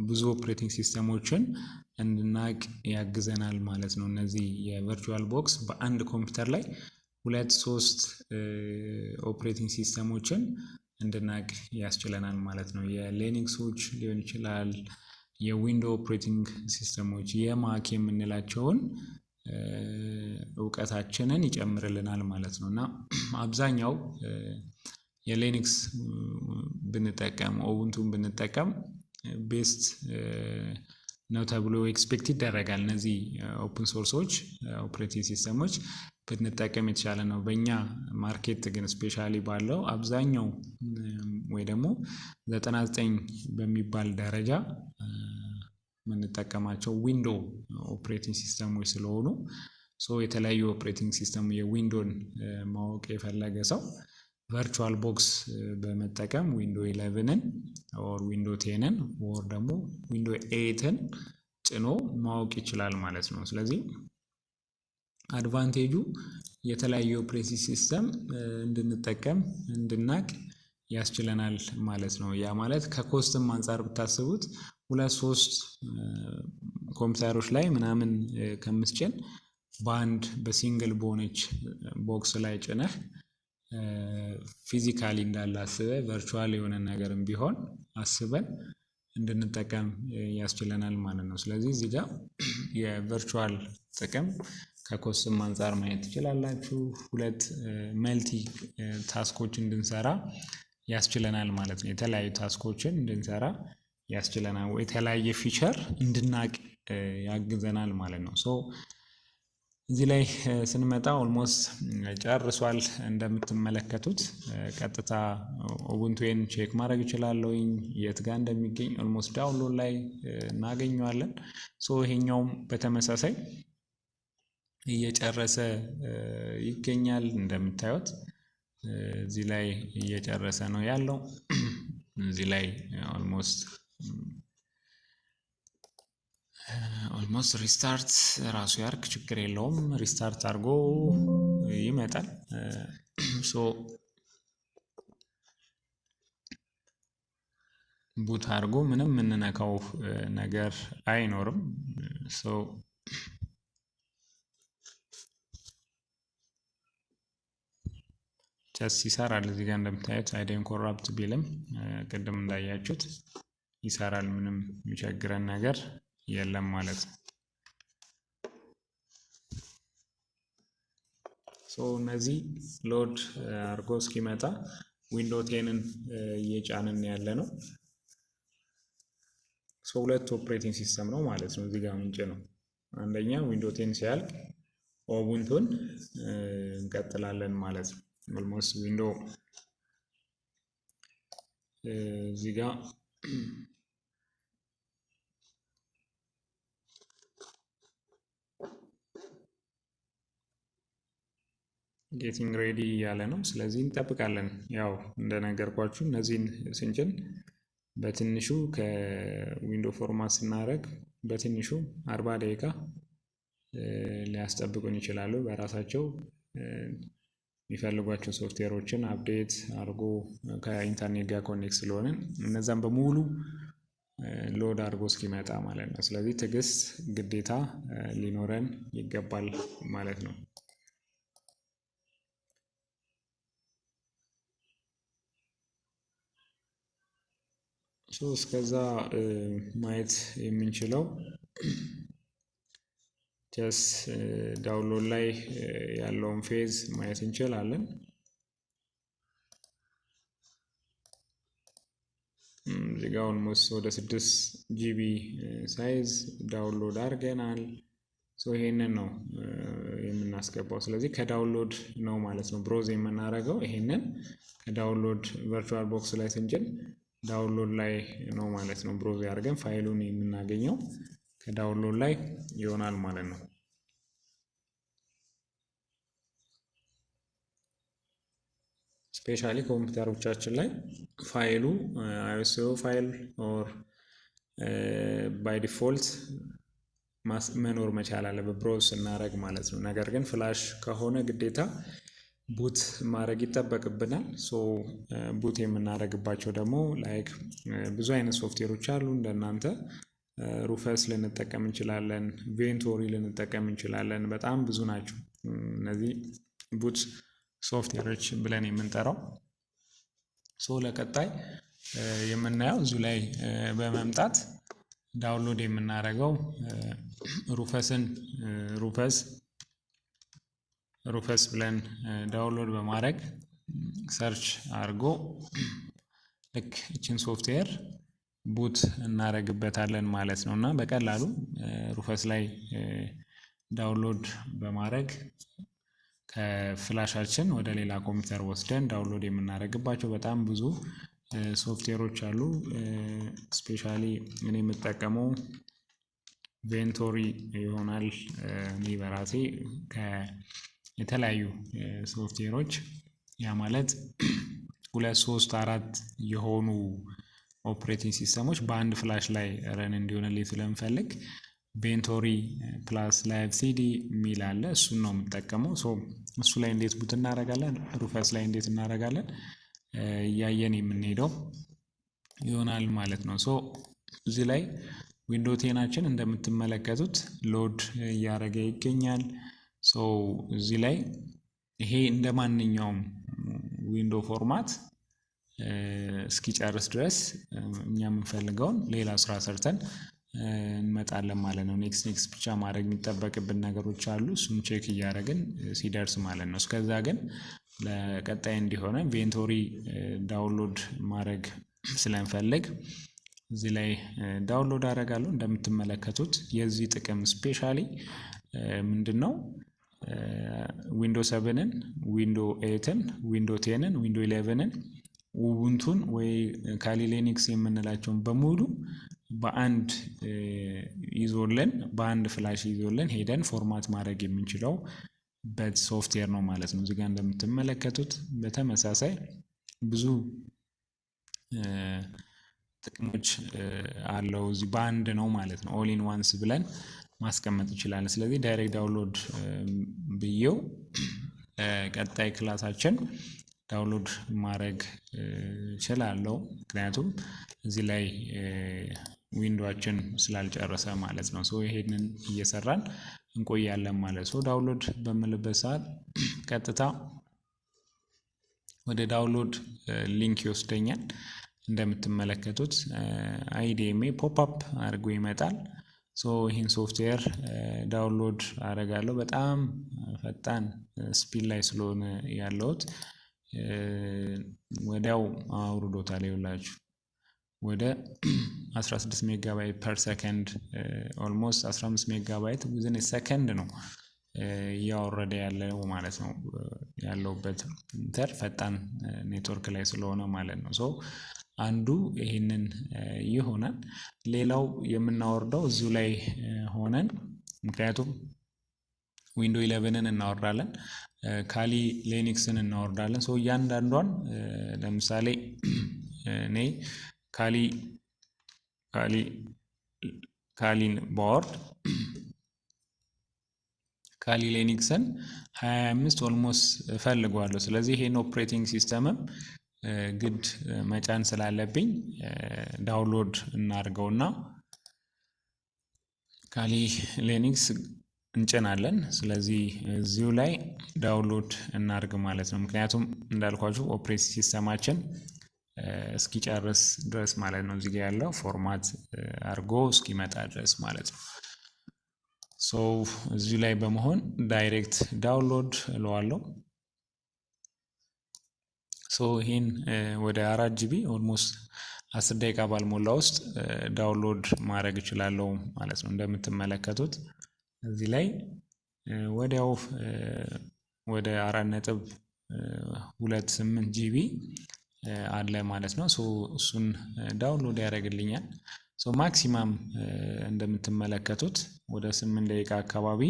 ብዙ ኦፕሬቲንግ ሲስተሞችን እንድናቅ ያግዘናል ማለት ነው። እነዚህ የቨርቹዋል ቦክስ በአንድ ኮምፒውተር ላይ 2-3 ኦፕሬቲንግ ሲስተሞችን እንድናቅ ያስችለናል ማለት ነው። የሊነክሶች ሊሆን ይችላል፣ የዊንዶ ኦፕሬቲንግ ሲስተሞች፣ የማክ የምንላቸውን እውቀታችንን ይጨምርልናል ማለት ነው። እና አብዛኛው የሊነክስ ብንጠቀም ኡቡንቱን ብንጠቀም ቤስት ነው ተብሎ ኤክስፔክት ይደረጋል። እነዚህ ኦፕን ሶርሶች ኦፕሬቲንግ ሲስተሞች ብንጠቀም የተሻለ ነው። በእኛ ማርኬት ግን ስፔሻሊ ባለው አብዛኛው ወይ ደግሞ 99 በሚባል ደረጃ የምንጠቀማቸው ዊንዶ ኦፕሬቲንግ ሲስተሞች ስለሆኑ የተለያዩ ኦፕሬቲንግ ሲስተም የዊንዶን ማወቅ የፈለገ ሰው ቨርቹዋል ቦክስ በመጠቀም ዊንዶ 11ን ኦር ዊንዶ 10ን ኦር ደግሞ ዊንዶ 8ን ጭኖ ማወቅ ይችላል ማለት ነው። ስለዚህ አድቫንቴጁ የተለያዩ ኦፕሬቲንግ ሲስተም እንድንጠቀም እንድናቅ ያስችለናል ማለት ነው። ያ ማለት ከኮስትም አንጻር ብታስቡት 2-3 ኮምፒውተሮች ላይ ምናምን ከምትጭን በአንድ በሲንግል በሆነች ቦክስ ላይ ጭነህ ፊዚካሊ እንዳለ አስበህ ቨርቹዋል የሆነ ነገርም ቢሆን አስበን እንድንጠቀም ያስችለናል ማለት ነው። ስለዚህ እዚህ ጋር የቨርቹዋል ጥቅም ከኮስትም አንጻር ማየት ትችላላችሁ። 2 መልቲ ታስኮች እንድንሰራ ያስችለናል ማለት ነው። የተለያዩ ታስኮችን እንድንሰራ ያስችለናል። የተለያየ ፊቸር እንድናቅ ያግዘናል ማለት ነው። እዚህ ላይ ስንመጣ ኦልሞስት ጨርሷል እንደምትመለከቱት። ቀጥታ ኡቡንቱን ቼክ ማድረግ እችላለሁኝ የት ጋር እንደሚገኝ ኦልሞስት ዳውንሎድ ላይ እናገኘዋለን። ይሄኛውም በተመሳሳይ እየጨረሰ ይገኛል። እንደምታዩት እዚህ ላይ እየጨረሰ ነው ያለው። እዚህ ላይ ኦልሞስት ሪስታርት ራሱ ያርክ ችግር የለውም። ሪስታርት አድርጎ ይመጣል። ቡት አድርጎ ምንም የምንነካው ነገር አይኖርም። ጀስት ይሰራል። እዚህ ጋር እንደምታዩት አይዲን ኮራፕት ቢልም ቅድም እንዳያችሁት ይሰራል። ምንም የሚቸግረን ነገር የለም ማለት ነው። እነዚህ ሎድ አድርጎ እስኪመጣ ዊንዶ 10ን እየጫንን ያለ ነው። 2 ኦፕሬቲንግ ሲስተም ነው ማለት ነው። እዚህ ጋር ምንጭ ነው። አንደኛ ዊንዶ 10 ሲያልቅ ኡቡንቱን እንቀጥላለን ማለት ነው። ኦልሞስት ዊንዶ እዚህ ጋር ጌቲንግ ሬዲ ያለ ነው። ስለዚህ እንጠብቃለን። ያው እንደነገርኳችሁ እነዚህን ስንጭን በትንሹ ከዊንዶ ፎርማት ስናደርግ በትንሹ 40 ደቂቃ ሊያስጠብቁን ይችላሉ በራሳቸው የሚፈልጓቸው ሶፍትዌሮችን አፕዴት አድርጎ ከኢንተርኔት ጋር ኮኔክት ስለሆንን እነዛን በሙሉ ሎድ አድርጎ እስኪመጣ ማለት ነው። ስለዚህ ትዕግስት ግዴታ ሊኖረን ይገባል ማለት ነው። እስከዛ ማየት የምንችለው ጀስ ዳውንሎድ ላይ ያለውን ፌዝ ማየት እንችላለን። እዚህ ጋር ኦልሞስት ወደ 6 ጂቢ ሳይዝ ዳውንሎድ አድርገናል። ይሄንን ነው የምናስገባው። ስለዚህ ከዳውንሎድ ነው ማለት ነው ብሮዝ የምናደርገው። ይሄንን ከዳውንሎድ ቨርቹዋል ቦክስ ላይ ስንጭን ዳውንሎድ ላይ ነው ማለት ነው ብሮዝ ያደርገን ፋይሉን የምናገኘው ከዳውንሎድ ላይ ይሆናል ማለት ነው። ስፔሻሊ ኮምፒውተሮቻችን ላይ ፋይሉ አይኤስኦ ፋይል ኦር ባይ ዲፎልት መኖር መቻል አለበት ብሮዝ ስናደርግ ማለት ነው። ነገር ግን ፍላሽ ከሆነ ግዴታ ቡት ማድረግ ይጠበቅብናል። ቡት የምናደርግባቸው ደግሞ ላይክ ብዙ አይነት ሶፍትዌሮች አሉ። እንደናንተ ሩፈስ ልንጠቀም እንችላለን፣ ቬንቶሪ ልንጠቀም እንችላለን። በጣም ብዙ ናቸው እነዚህ ቡት ሶፍትዌሮች ብለን የምንጠራው። ለቀጣይ የምናየው እዚሁ ላይ በመምጣት ዳውንሎድ የምናደርገው ሩፈስ ብለን ዳውንሎድ በማድረግ ሰርች አድርጎ ልክ እችን ሶፍትዌር ቡት እናደርግበታለን ማለት ነው። እና በቀላሉ ሩፈስ ላይ ዳውንሎድ በማድረግ ከፍላሻችን ወደ ሌላ ኮምፒውተር ወስደን ዳውንሎድ የምናደርግባቸው በጣም ብዙ ሶፍትዌሮች አሉ። ስፔሻሊ እኔ የምጠቀመው ቬንቶሪ ይሆናል። እኔ በራሴ የተለያዩ ሶፍትዌሮች ያ ማለት 2 3 4 የሆኑ ኦፕሬቲንግ ሲስተሞች በአንድ ፍላሽ ላይ ረን እንዲሆንልኝ ስለምፈልግ ቬንቶሪ ፕላስ ላይቭ ሲዲ የሚል አለ። እሱን ነው የምጠቀመው። እሱ ላይ እንዴት ቡት እናደርጋለን፣ ሩፈስ ላይ እንዴት እናደርጋለን እያየን የምንሄደው ይሆናል ማለት ነው። እዚህ ላይ ዊንዶ ቴናችን እንደምትመለከቱት ሎድ እያደረገ ይገኛል። እዚህ ላይ ይሄ እንደ ማንኛውም ዊንዶ ፎርማት እስኪጨርስ ድረስ እኛ የምንፈልገውን ሌላ ስራ ሰርተን እንመጣለን ማለት ነው። ኔክስት ብቻ ማድረግ የሚጠበቅብን ነገሮች አሉ። እሱም ቼክ እያደረግን ሲደርስ ማለት ነው። እስከዛ ግን ለቀጣይ እንዲሆነ ቬንቶሪ ዳውንሎድ ማድረግ ስለንፈልግ እዚህ ላይ ዳውንሎድ አደርጋለሁ። እንደምትመለከቱት የዚህ ጥቅም ስፔሻሊ ምንድነው? ዊንዶ 7ን፣ ዊንዶ 8ን፣ ዊንዶ 10ን፣ ዊንዶ 11ን፣ ኡቡንቱን ወይ ካሊ ሊነክስ የምንላቸውን በሙሉ በአንድ ይዞልን በአንድ ፍላሽ ይዞልን ሄደን ፎርማት ማድረግ የምንችለው ሶፍትዌር ነው ማለት ነው። እዚጋ እንደምትመለከቱት በተመሳሳይ ብዙ ጥቅሞች አለው። እዚህ በአንድ ነው ማለት ነው። ኦል ኢን ዋንስ ብለን ማስቀመጥ እንችላለን። ስለዚህ ዳይሬክት ዳውንሎድ ብዬው ቀጣይ ክላሳችን ዳውንሎድ ማድረግ እችላለሁ። ምክንያቱም እዚህ ላይ ዊንዶዋችን ስላልጨረሰ ማለት ነው። ይሄንን እየሰራን እንቆያለን ማለት ነው። ዳውንሎድ በምልበት ሰዓት ቀጥታ ወደ ዳውንሎድ ሊንክ ይወስደኛል። እንደምትመለከቱት አይዲኤምኤ ፖፕ አፕ አድርጎ ይመጣል። ይህን ሶፍትዌር ዳውንሎድ አደርጋለሁ። በጣም ፈጣን ስፒድ ላይ ስለሆነ ያለሁት ወዲያው አውርዶታል። ይኸውላችሁ ወደ 16 ሜጋባይት ፐር ሰከንድ ኦልሞስት 15 ሜጋባይት ዊዝን ሰከንድ ነው እያወረደ ያለው ማለት ነው። ያለውበት ኢንተር ፈጣን ኔትወርክ ላይ ስለሆነ ማለት ነው። አንዱ ይሄንን ይሆናል። ሌላው የምናወርደው እዚሁ ላይ ሆነን ምክንያቱም ዊንዶ 11ን እናወርዳለን፣ ካሊ ሊነክስን እናወርዳለን። እያንዳንዷን ለምሳሌ እኔ ካሊን ባወርድ ካሊ ሊኒክስን 25 ኦልሞስት እፈልገዋለሁ። ስለዚህ ይሄን ኦፕሬቲንግ ሲስተምም ግድ መጫን ስላለብኝ ዳውንሎድ እናድርገውና ካሊ ሊኒክስ እንጭናለን። ስለዚህ እዚሁ ላይ ዳውንሎድ እናድርግ ማለት ነው። ምክንያቱም እንዳልኳችሁ ኦፕሬቲንግ ሲስተማችን እስኪጨርስ ድረስ ማለት ነው። እዚህ ጋር ያለው ፎርማት አድርጎ እስኪመጣ ድረስ ማለት ነው። ሶ እዚሁ ላይ በመሆን ዳይሬክት ዳውንሎድ እለዋለሁ። ሶ ይህን ወደ 4 ጂቢ ኦልሞስት 10 ደቂቃ ባልሞላ ውስጥ ዳውንሎድ ማድረግ እችላለሁ ማለት ነው። እንደምትመለከቱት እዚህ ላይ ወዲያው ወደ 4.28 ጂቢ አለ ማለት ነው። ሶ እሱን ዳውንሎድ ያደርግልኛል። ሶ ማክሲማም እንደምትመለከቱት ወደ 8 ደቂቃ አካባቢ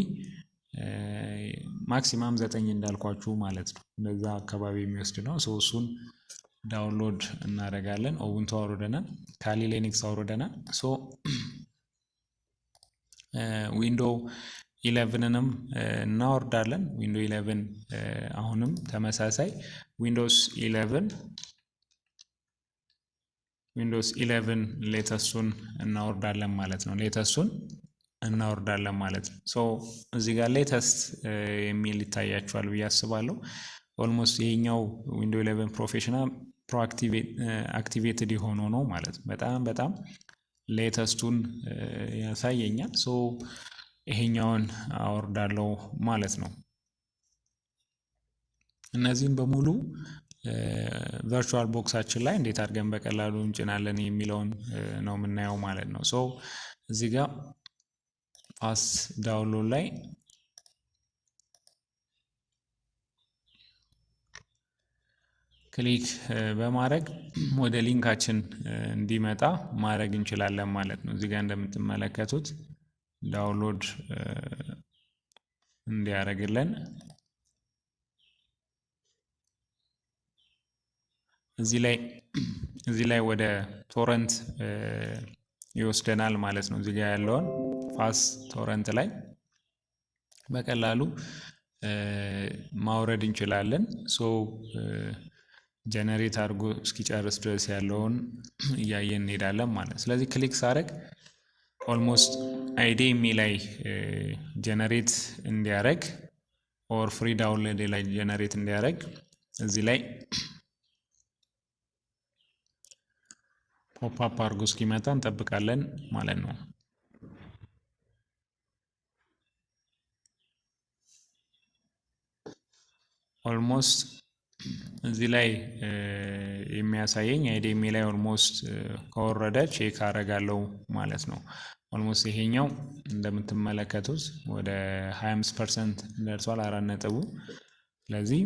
ማክሲማም 9 እንዳልኳችሁ ማለት ነው። እንደዛ አካባቢ የሚወስድ ነው። ሶ እሱን ዳውንሎድ እናደርጋለን። ኡቡንቱ አውርደናል፣ ካሊ ሊኒክስ አውርደናል። ሶ ዊንዶው 11ንም እናወርዳለን። ዊንዶው 11 አሁንም ተመሳሳይ ዊንዶውስ 11 ሌተስቱን እናወርዳለን ማለት ነው። ሌተስቱን እናወርዳለን ማለት ነው። ሶ እዚህ ጋር ሌተስት የሚል ይታያችኋል ብዬ አስባለሁ። ኦልሞስት ይሄኛው ዊንዶው 11 ፕሮፌሽናል አክቲቬትድ የሆነው ነው ማለት ነው። በጣም ሌተስቱን ያሳየኛል። ሶ ይሄኛውን አወርዳለሁ ማለት ነው። እነዚህም በሙሉ ቨርቹዋል ቦክሳችን ላይ እንዴት አድርገን በቀላሉ እንጭናለን የሚለውን ነው የምናየው ማለት ነው። ሶ እዚህ ጋር ፋስት ዳውንሎድ ላይ ክሊክ በማድረግ ወደ ሊንካችን እንዲመጣ ማድረግ እንችላለን ማለት ነው። እዚህ ጋር እንደምትመለከቱት ዳውንሎድ እንዲያደርግልን እዚህ ላይ ወደ ቶረንት ይወስደናል ማለት ነው። እዚህ ጋር ያለውን ፋስት ቶረንት ላይ በቀላሉ ማውረድ እንችላለን። ሶ ጀነሬት አድርጎ እስኪጨርስ ድረስ ያለውን እያየን እንሄዳለን ማለት ነው። ስለዚህ ክሊክ ሳደርግ ኦልሞስት አይዲኤም ላይ ጀነሬት እንዲያደርግ ኦር ፍሪ ዳውንሎድ ላይ ጀነሬት እንዲያደርግ እዚህ ላይ ፖፕ አፕ አድርጎ እስኪመጣ እንጠብቃለን ማለት ነው። ኦልሞስት እዚህ ላይ የሚያሳየኝ አይዲኤም ላይ ኦልሞስት ከወረደ ቼክ አደርጋለሁ ማለት ነው። ኦልሞስት ይሄኛው እንደምትመለከቱት ወደ 25% ደርሷል 4 ነጥቡ። ስለዚህ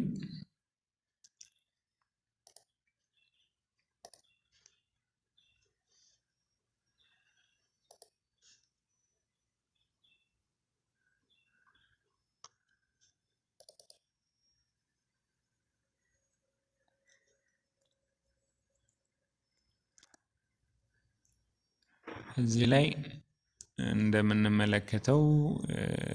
እዚህ ላይ እንደምንመለከተው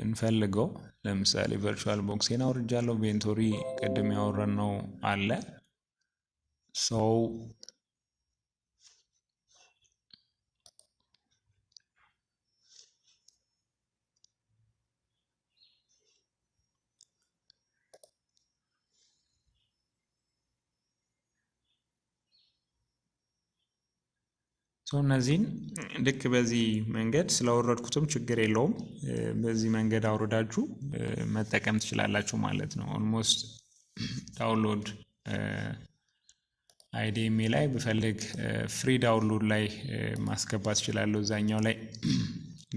እንፈልገው። ለምሳሌ ቨርቹዋል ቦክሴን አውርጃለሁ። ቬንቶሪ ቅድም ያወራነው አለ። ሰው እነዚህን ልክ በዚህ መንገድ ስላወረድኩትም ችግር የለውም። በዚህ መንገድ አውርዳችሁ መጠቀም ትችላላችሁ ማለት ነው። ኦልሞስት ዳውንሎድ አይዲኤም ላይ ብፈልግ ፍሪ ዳውንሎድ ላይ ማስገባት እችላለሁ። እዛኛው ላይ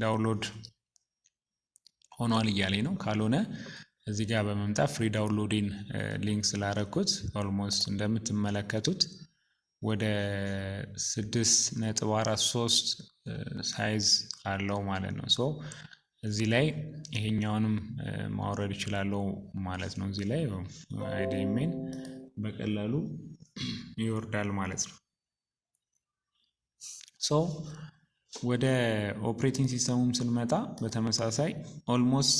ዳውንሎድ ሆኗል እያለኝ ነው። ካልሆነ እዚህ ጋር በመምጣት ፍሪ ዳውንሎድን ሊንክ ስላረኩት ኦልሞስት እንደምትመለከቱት ወደ 6.43 ሳይዝ አለው ማለት ነው። ሶ እዚህ ላይ ይሄኛውንም ማውረድ እችላለሁ ማለት ነው። እዚህ ላይ አይዲኤምን በቀላሉ ይወርዳል ማለት ነው። ሶ ወደ ኦፕሬቲንግ ሲስተሙም ስንመጣ በተመሳሳይ ኦልሞስት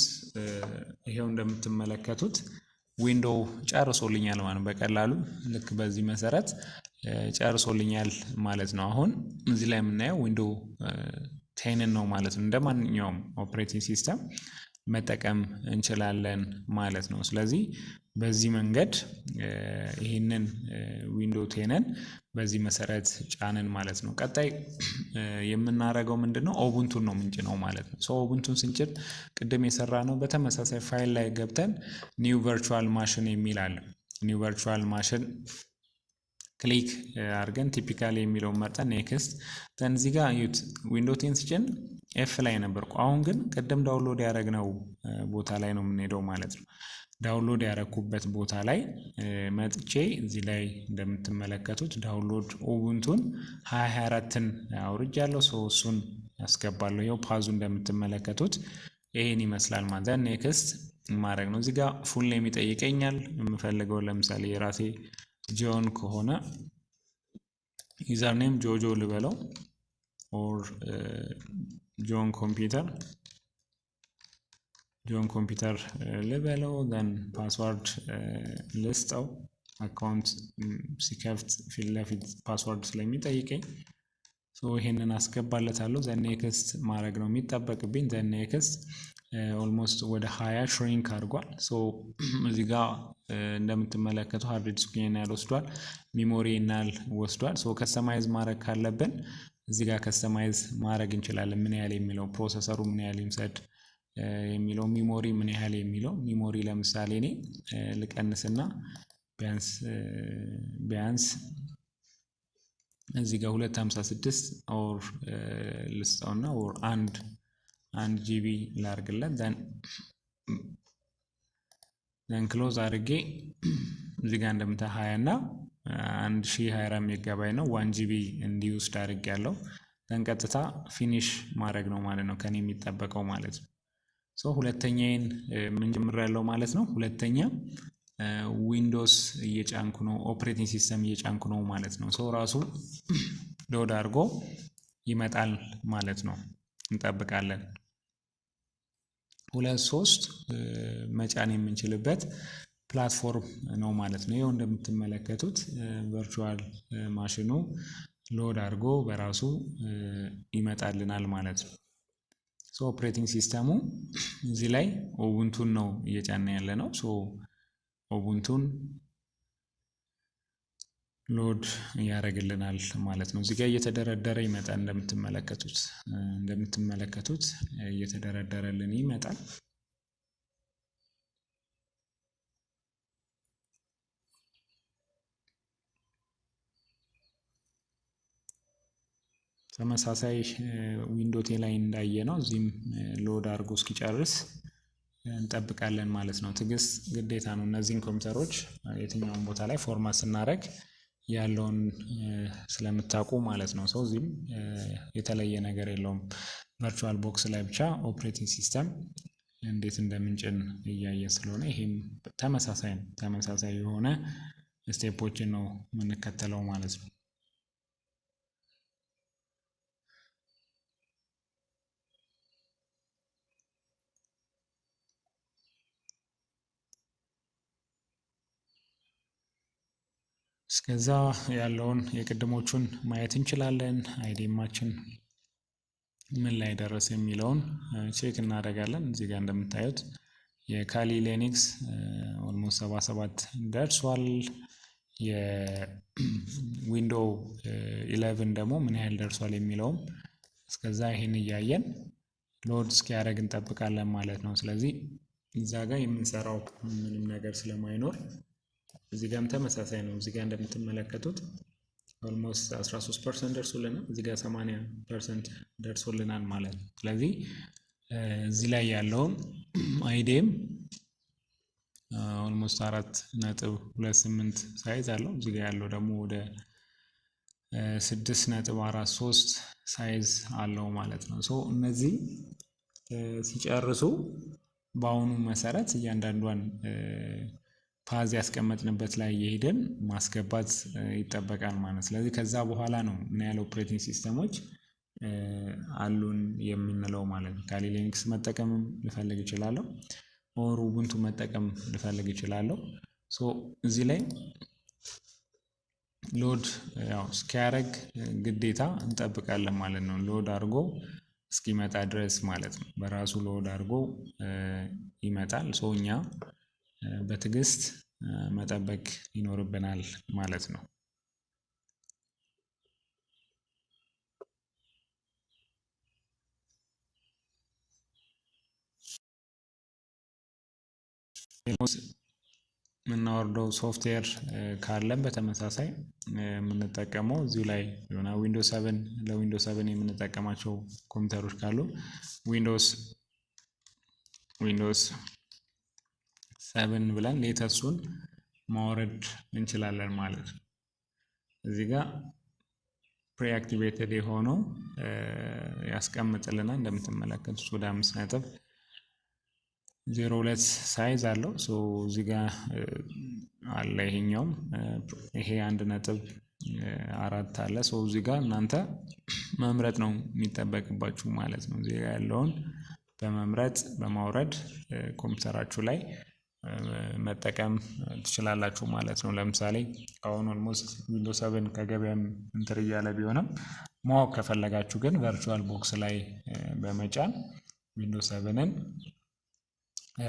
ይሄው እንደምትመለከቱት ዊንዶው ጨርሶልኛል ማለት በቀላሉ ልክ በዚህ መሰረት ጨርሶልኛል ማለት ነው። አሁን እዚህ ላይ የምናየው ዊንዶው ቴንን ነው ማለት ነው። እንደማንኛውም ኦፕሬቲንግ ሲስተም መጠቀም እንችላለን ማለት ነው። ስለዚህ በዚህ መንገድ ይህንን ዊንዶው ቴንን በዚህ መሰረት ጫንን ማለት ነው። ቀጣይ የምናደርገው ምንድነው? ኦቡንቱን ነው ምንጭነው ማለት ነው። ኦቡንቱን ስንጭን ቅድም የሰራ ነው በተመሳሳይ ፋይል ላይ ገብተን ኒው ቨርቹዋል ማሽን የሚል አለ። ኒው ቨርቹዋል ማሽን ክሊክ አድርገን ቲፒካሊ የሚለውን መርጠን ኔክስት ዘን እዚህ ጋር ዩት ዊንዶው ቴን ስጭን ኤፍ ላይ ነበርኩ። አሁን ግን ቅድም ዳውንሎድ ያደረግነው ቦታ ላይ ነው የምንሄደው ማለት ነው። ዳውንሎድ ያደረኩበት ቦታ ላይ መጥቼ እዚህ ላይ እንደምትመለከቱት ዳውንሎድ ኡቡንቱን 2024ን አውርጃለሁ። እሱን ያስገባለሁ። ይኸው ፓዙ እንደምትመለከቱት ይሄን ይመስላል ማለት ነው። ኔክስት ማድረግ ነው። እዚህ ጋር ፉል ኔም ይጠይቀኛል። የምፈልገው ለምሳሌ የራሴ ጆን ከሆነ ዩዘር ኔም ጆጆ ልበለው ኦር ጆን ኮምፒውተር ልበለው። ዘን ፓስዋርድ ልስጠው። አካውንት ሲከፍት ፊት ለፊት ፓስዋርድ ስለሚጠይቀኝ ይሄንን አስገባለታለሁ። ዘን ኔክስት ማድረግ ነው የሚጠበቅብኝ። ዘን ኔክስት ኦልሞስት ወደ 20 ሽሪንክ አድርጓል። እዚህ ጋር እንደምትመለከቱ ሃርድ ዲስክ ያህል ወስዷል፣ ሚሞሪ ያህል ወስዷል። ከስተማይዝ ማድረግ ካለብን እዚህ ጋር ከስተማይዝ ማድረግ እንችላለን። ምን ያህል የሚለው ፕሮሰሰሩ ምን ያህል ይምሰድ የሚለው ሚሞሪ ምን ያህል የሚለው ሚሞሪ ለምሳሌ እኔ ልቀንስና ቢያንስ እዚህ ጋር 256 ኦር ልስጠውና ኦር አንድ ጂቢ ላርግለት ዘን ክሎዝ አድርጌ እዚህ ጋር እንደምታ 20 እና 1024 ሜጋባይት ነው 1 ጂቢ እንዲወስድ አድርጌ ያለው ዘን ቀጥታ ፊኒሽ ማድረግ ነው ማለት ነው ከኔ የሚጠበቀው ማለት ነው። ሁለተኛዬን ምን ጀምሬያለሁ ማለት ነው። ሁለተኛ ዊንዶውስ እየጫንኩ ነው፣ ኦፕሬቲንግ ሲስተም እየጫንኩ ነው ማለት ነው። ራሱ ሎድ አድርጎ ይመጣል ማለት ነው። እንጠብቃለን። 2-3 መጫን የምንችልበት ፕላትፎርም ነው ማለት ነው። ይኸው እንደምትመለከቱት ቨርቹዋል ማሽኑ ሎድ አድርጎ በራሱ ይመጣልናል ማለት ነው። ኦፕሬቲንግ ሲስተሙ እዚህ ላይ ኡቡንቱን ነው እየጫነ ያለ ነው። ኡቡንቱን ሎድ ያደርግልናል ማለት ነው። እዚህ ጋር እየተደረደረ ይመጣል። እንደምትመለከቱት እየተደረደረልን ይመጣል። ተመሳሳይ ዊንዶው ቴን ላይ እንዳየ ነው። እዚህም ሎድ አድርጎ እስኪጨርስ እንጠብቃለን ማለት ነው። ትዕግስት ግዴታ ነው። እነዚህን ኮምፒውተሮች የትኛውን ቦታ ላይ ፎርማት ስናደርግ ያለውን ስለምታውቁ ማለት ነው። እዚህም የተለየ ነገር የለውም። ቨርቹዋል ቦክስ ላይ ብቻ ኦፕሬቲንግ ሲስተም እንዴት እንደምንጭን እያየ ስለሆነ ይሄም ተመሳሳይ የሆነ ስቴፖችን ነው የምንከተለው ማለት ነው። እስከዛ ያለውን የቅድሞቹን ማየት እንችላለን። አይዲማችን ምን ላይ ደረሰ የሚለውን ቼክ እናደርጋለን። እዚህ ጋር እንደምታዩት የካሊ ሊነክስ ኦልሞስት 77 ደርሷል። የዊንዶው 11 ደግሞ ምን ያህል ደርሷል የሚለውም እስከዛ ይሄን እያየን ሎድ እስኪያደርግ እንጠብቃለን ማለት ነው። ስለዚህ እዛ ጋር የምንሰራው ምንም ነገር ስለማይኖር እዚህ ጋርም ተመሳሳይ ነው። እዚህ ጋር እንደምትመለከቱት ኦልሞስት 13% ደርሶልናል። እዚህ ጋር 80% ደርሶልናል ማለት ነው። ስለዚህ እዚህ ላይ ያለውን አይዲም ኦልሞስት 4.28 ሳይዝ አለው። እዚህ ጋር ያለው ደግሞ ወደ 6.43 ሳይዝ አለው ማለት ነው። እነዚህ ሲጨርሱ በአሁኑ መሰረት እያንዳንዷን ፓዝ ያስቀመጥንበት ላይ የሄደን ማስገባት ይጠበቃል ማለት። ስለዚህ ከዛ በኋላ ነው ምን ያህል ኦፕሬቲንግ ሲስተሞች አሉን የምንለው ማለት ነው። ካሊ ሊነክስ መጠቀምም ልፈልግ እችላለሁ ኦር ኡቡንቱ መጠቀም ልፈልግ እችላለሁ። ሶ እዚህ ላይ ሎድ ያው እስኪያደርግ ግዴታ እንጠብቃለን ማለት ነው። ሎድ አድርጎ እስኪመጣ ድረስ ማለት ነው። በራሱ ሎድ አድርጎ ይመጣል። ሶ እኛ በትዕግስት መጠበቅ ይኖርብናል ማለት ነው። የምናወርደው ሶፍትዌር ካለን በተመሳሳይ የምንጠቀመው እዚሁ ላይ የሆነ ዊንዶውስ 7 ለዊንዶውስ 7 የምንጠቀማቸው ኮምፒውተሮች ካሉ ዊንዶውስ 7 ብለን ሌተስቱን ማውረድ እንችላለን ማለት ነው። እዚህ ጋር ፕሪአክቲቬትድ የሆነው ያስቀምጥልናል። እንደምትመለከቱት ወደ 5.02 ሳይዝ አለው። ሶ እዚህ ጋር አለ ይሄኛውም ይሄ 1.4 አለ። ሶ እዚህ ጋር እናንተ መምረጥ ነው የሚጠበቅባችሁ ማለት ነው። እዚህ ጋር ያለውን በመምረጥ በማውረድ ኮምፒውተራችሁ ላይ መጠቀም ትችላላችሁ ማለት ነው። ለምሳሌ አሁን ኦልሞስት ዊንዶውስ 7 ከገበያም እንትን እያለ ቢሆንም ማወቅ ከፈለጋችሁ ግን ቨርቹዋል ቦክስ ላይ በመጫን ዊንዶውስ 7ን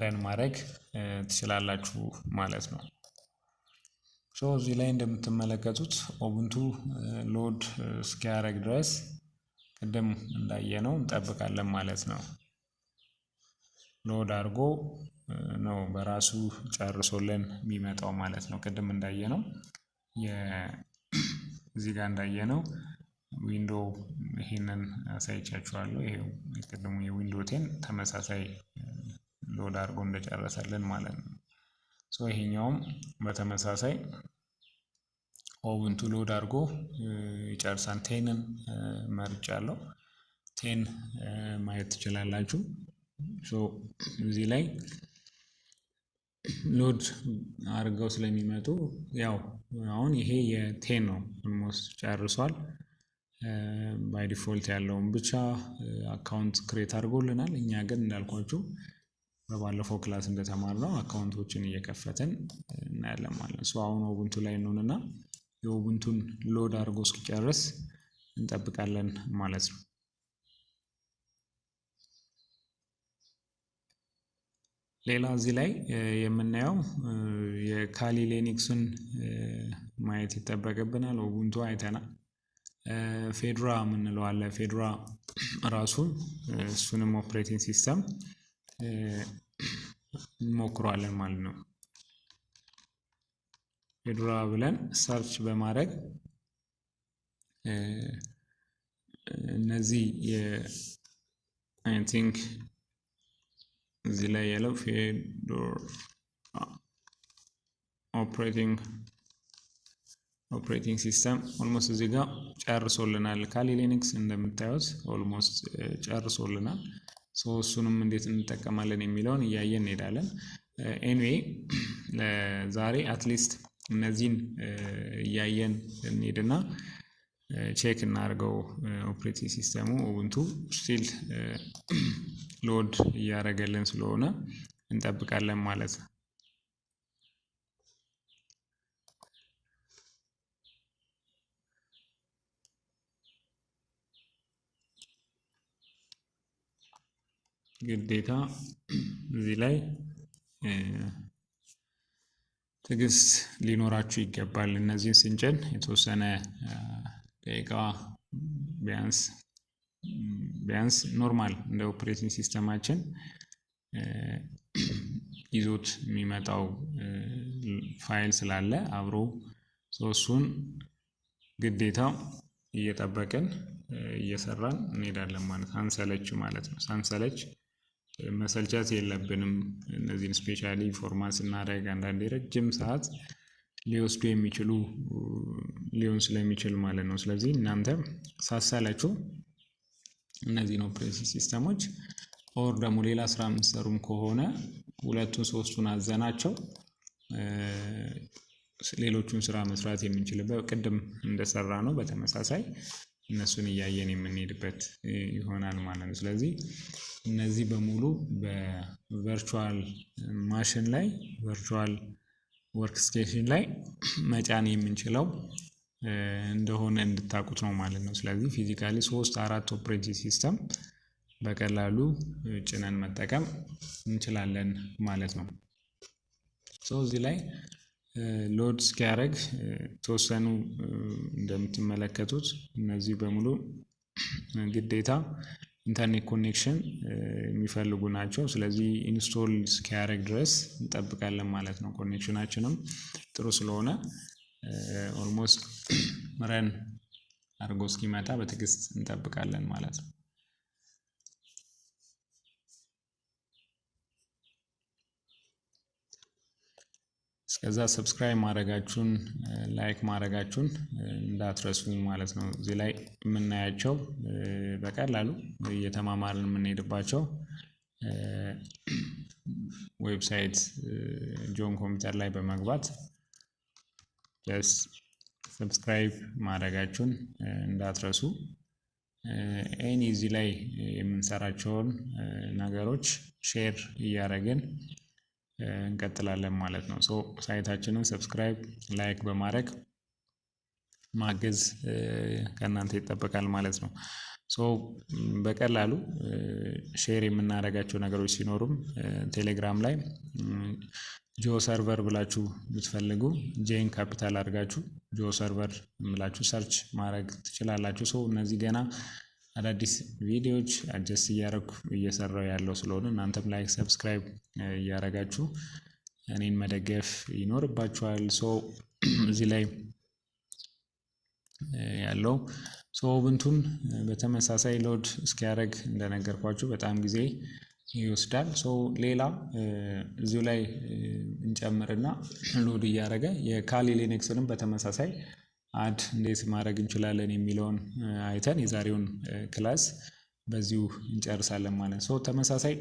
ረን ማድረግ ትችላላችሁ ማለት ነው። ሶ እዚህ ላይ እንደምትመለከቱት ኡቡንቱ ሎድ እስኪያደርግ ድረስ ቅድም እንዳየነው እንጠብቃለን ማለት ነው። ሎድ አድርጎ ነው በራሱ ጨርሶልን የሚመጣው ማለት ነው። ቅድም እንዳየነው እዚህ ጋር እንዳየነው ዊንዶው ይሄንን አሳይቻችኋለሁ። ይሄው ቅድሙ የዊንዶው 10 ተመሳሳይ ሎድ አድርጎ እንደጨረሰልን ማለት ነው። ሶ ይሄኛውም በተመሳሳይ ኡቡንቱ ሎድ አድርጎ ይጨርሳል። 10ን መርጫለሁ። 10 ማየት ትችላላችሁ። ሶ እዚህ ላይ ሎድ አድርገው ስለሚመጡ ያው አሁን ይሄ የ10 ነው ኦልሞስት ጨርሷል። ባይ ዲፎልት ያለውን ብቻ አካውንት ክሬት አድርጎልናል። እኛ ግን እንዳልኳችሁ በባለፈው ክላስ እንደተማርነው አካውንቶችን እየከፈትን እናያለን ማለት ነው። ሶ አሁን ኡቡንቱ ላይ እንሆንና የኡቡንቱን ሎድ አድርጎ እስኪጨርስ እንጠብቃለን ማለት ነው። ሌላ እዚህ ላይ የምናየው የካሊ ሊነክስን ማየት ይጠበቅብናል። ኡቡንቱ አይተናል። ፌዶራ የምንለው አለ። ፌዶራ ራሱ እሱንም ኦፕሬቲንግ ሲስተም እንሞክረዋለን ማለት ነው። ፌዶራ ብለን ሰርች በማድረግ እነዚህ አይ ቲንክ እዚህ ላይ ያለው ፌዶራ ኦፕሬቲንግ ሲስተም ኦልሞስት እዚህ ጋር ጨርሶልናል። ካሊ ሊነክስ እንደምታዩት ኦልሞስት ጨርሶልናል። ሶ እሱንም እንዴት እንጠቀማለን የሚለውን እያየን እንሄዳለን። ኤኒዌይ ለዛሬ አትሊስት እነዚህን እያየን እንሄድና ቼክ እናድርገው። ኦፕሬቲንግ ሲስተሙ ኡቡንቱ ስቲል ሎድ እያደረገልን ስለሆነ እንጠብቃለን ማለት ነው። ግዴታ እዚህ ላይ ትዕግስት ሊኖራችሁ ይገባል። እነዚህን ስንጭን የተወሰነ ደቂቃ ቢያንስ ኖርማል እንደ ኦፕሬቲንግ ሲስተማችን ይዞት የሚመጣው ፋይል ስላለ አብሮ እሱን ግዴታ እየጠበቅን እየሰራን እንሄዳለን ማለት ሳንሰለች ማለት ነው። ሳንሰለች መሰልቸት የለብንም። እነዚህን ስፔሻሊ ፎርማት ስናደርግ አንዳንዴ ረጅም ሰዓት ሊወስዱ የሚችሉ ሊሆን ስለሚችል ማለት ነው። ስለዚህ እናንተ ሳሰላችሁ እነዚህን ኦፕሬቲንግ ሲስተሞች ኦር ደግሞ ሌላ ስራ የምትሰሩም ከሆነ 2-3ቱን አዘናቸው ሌሎቹን ስራ መስራት የምንችልበት ቅድም እንደሰራ ነው። በተመሳሳይ እነሱን እያየን የምንሄድበት ይሆናል ማለት ነው። ስለዚህ እነዚህ በሙሉ በቨርቹዋል ማሽን ላይ ቨርቹዋል ወርክስቴሽን ላይ መጫን የምንችለው እንደሆነ እንድታውቁት ነው ማለት ነው። ስለዚህ ፊዚካሊ 3-4 ኦፕሬቲንግ ሲስተም በቀላሉ ጭነን መጠቀም እንችላለን ማለት ነው። እዚህ ላይ ሎድ እስኪያደርግ ተወሰኑ እንደምትመለከቱት እነዚህ በሙሉ ግዴታ ኢንተርኔት ኮኔክሽን የሚፈልጉ ናቸው። ስለዚህ ኢንስቶል እስኪያደርግ ድረስ እንጠብቃለን ማለት ነው። ኮኔክሽናችንም ጥሩ ስለሆነ ኦልሞስት ረን አድርጎ እስኪመጣ በትዕግስት እንጠብቃለን ማለት ነው። እስከዛ ሰብስክራይብ ማድረጋችሁን ላይክ ማድረጋችሁን እንዳትረሱ ማለት ነው። እዚህ ላይ የምናያቸው በቀላሉ እየተማማርን የምንሄድባቸው ዌብሳይት ጆን ኮምፒውተር ላይ በመግባት ጀስት ሰብስክራይብ ማድረጋችሁን እንዳትረሱ። ኤኒ እዚህ ላይ የምንሰራቸውን ነገሮች ሼር እያደረግን እንቀጥላለን ማለት ነው። ሳይታችንን ሰብስክራይብ ላይክ በማድረግ ማገዝ ከእናንተ ይጠበቃል ማለት ነው። በቀላሉ ሼር የምናደርጋቸው ነገሮች ሲኖሩም ቴሌግራም ላይ ጂኦ ሰርቨር ብላችሁ ብትፈልጉ ጄን ካፒታል አድርጋችሁ ጂኦ ሰርቨር ብላችሁ ሰርች ማድረግ ትችላላችሁ። እነዚህ ገና አዳዲስ ቪዲዮዎች አጀስት እያደረኩ እየሰራው ያለው ስለሆነ እናንተም ላይክ ሰብስክራይብ እያደረጋችሁ እኔን መደገፍ ይኖርባችኋል። እዚህ ላይ ያለው ኡቡንቱን በተመሳሳይ ሎድ እስኪያደርግ እንደነገርኳችሁ በጣም ጊዜ ይወስዳል። ሌላ እዚሁ ላይ እንጨምርና ሎድ እያደረገ የካሊ ሊነክስንም በተመሳሳይ አድ እንዴት ማድረግ እንችላለን የሚለውን አይተን የዛሬውን ክላስ በዚሁ እንጨርሳለን ማለት ነው። ተመሳሳይ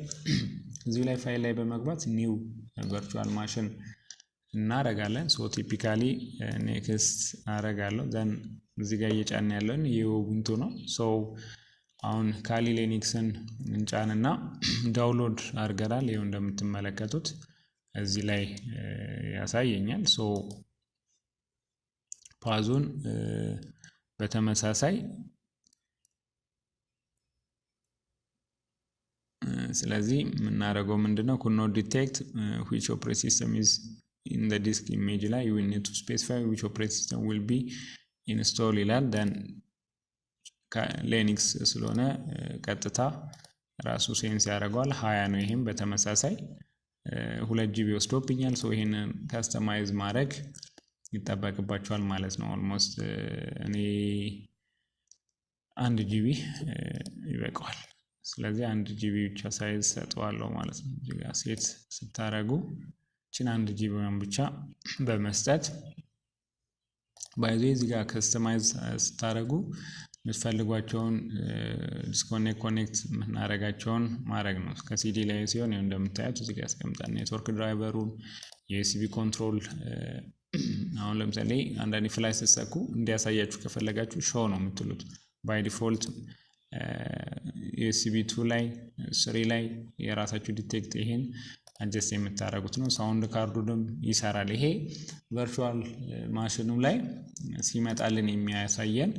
እዚሁ ላይ ፋይል ላይ በመግባት ኒው ቨርቹዋል ማሽን እናደርጋለን። ቲፒካሊ ኔክስት አደርጋለሁ። ዘን እዚህ ጋር እየጫን ያለውን የኡቡንቱ ነው። አሁን ካሊ ሊነክስን እንጫንና ዳውንሎድ አድርገናል። ይኸው እንደምትመለከቱት እዚህ ላይ ያሳየኛል። ፓዙን በተመሳሳይ ስለዚህ የምናደርገው ምንድነው ኩድ ኖት ዲቴክት which operating system is in the disk image ላይ you will need to specify which operating system will be installed ይላል። then ሊነክስ ስለሆነ ቀጥታ ራሱ ሴንስ ያደርገዋል 20 ነው። ይሄም በተመሳሳይ 2 ጂቢ ወስዶብኛል። ይሄንን ካስተማይዝ ማድረግ ይጠበቅባቸዋል ማለት ነው። ኦልሞስት እኔ 1 ጂቢ ይበቃዋል። ስለዚህ 1 ጂቢ ብቻ ሳይዝ ሰጠዋለሁ ማለት ነው። እዚህ ጋር ሴት ስታረጉ እቺን 1 ጂቢ ብቻ በመስጠት ባይዘ እዚህ ጋር ከስተማይዝ ስታረጉ የምትፈልጓቸውን ዲስኮኔክት ኮኔክት የምናደርጋቸውን ማድረግ ነው። ከሲዲ ላይ ሲሆን ይኸው እንደምታዩት እዚህ ጋር ያስቀምጣል ኔትወርክ ድራይቨሩን የዩኤስቢ ኮንትሮል። አሁን ለምሳሌ አንዳንድ ፍላይ ስትሰኩ እንዲያሳያችሁ ከፈለጋችሁ ሾው ነው የምትሉት። ባይ ዲፎልት ዩኤስቢ 2 ላይ 3 ላይ የራሳችሁ ዲቴክት ይሄን አጀስት የምታደርጉት ነው። ሳውንድ ካርዱንም ይሰራል። ይሄ ቨርቹዋል ማሽኑ ላይ ሲመጣልን የሚያሳየን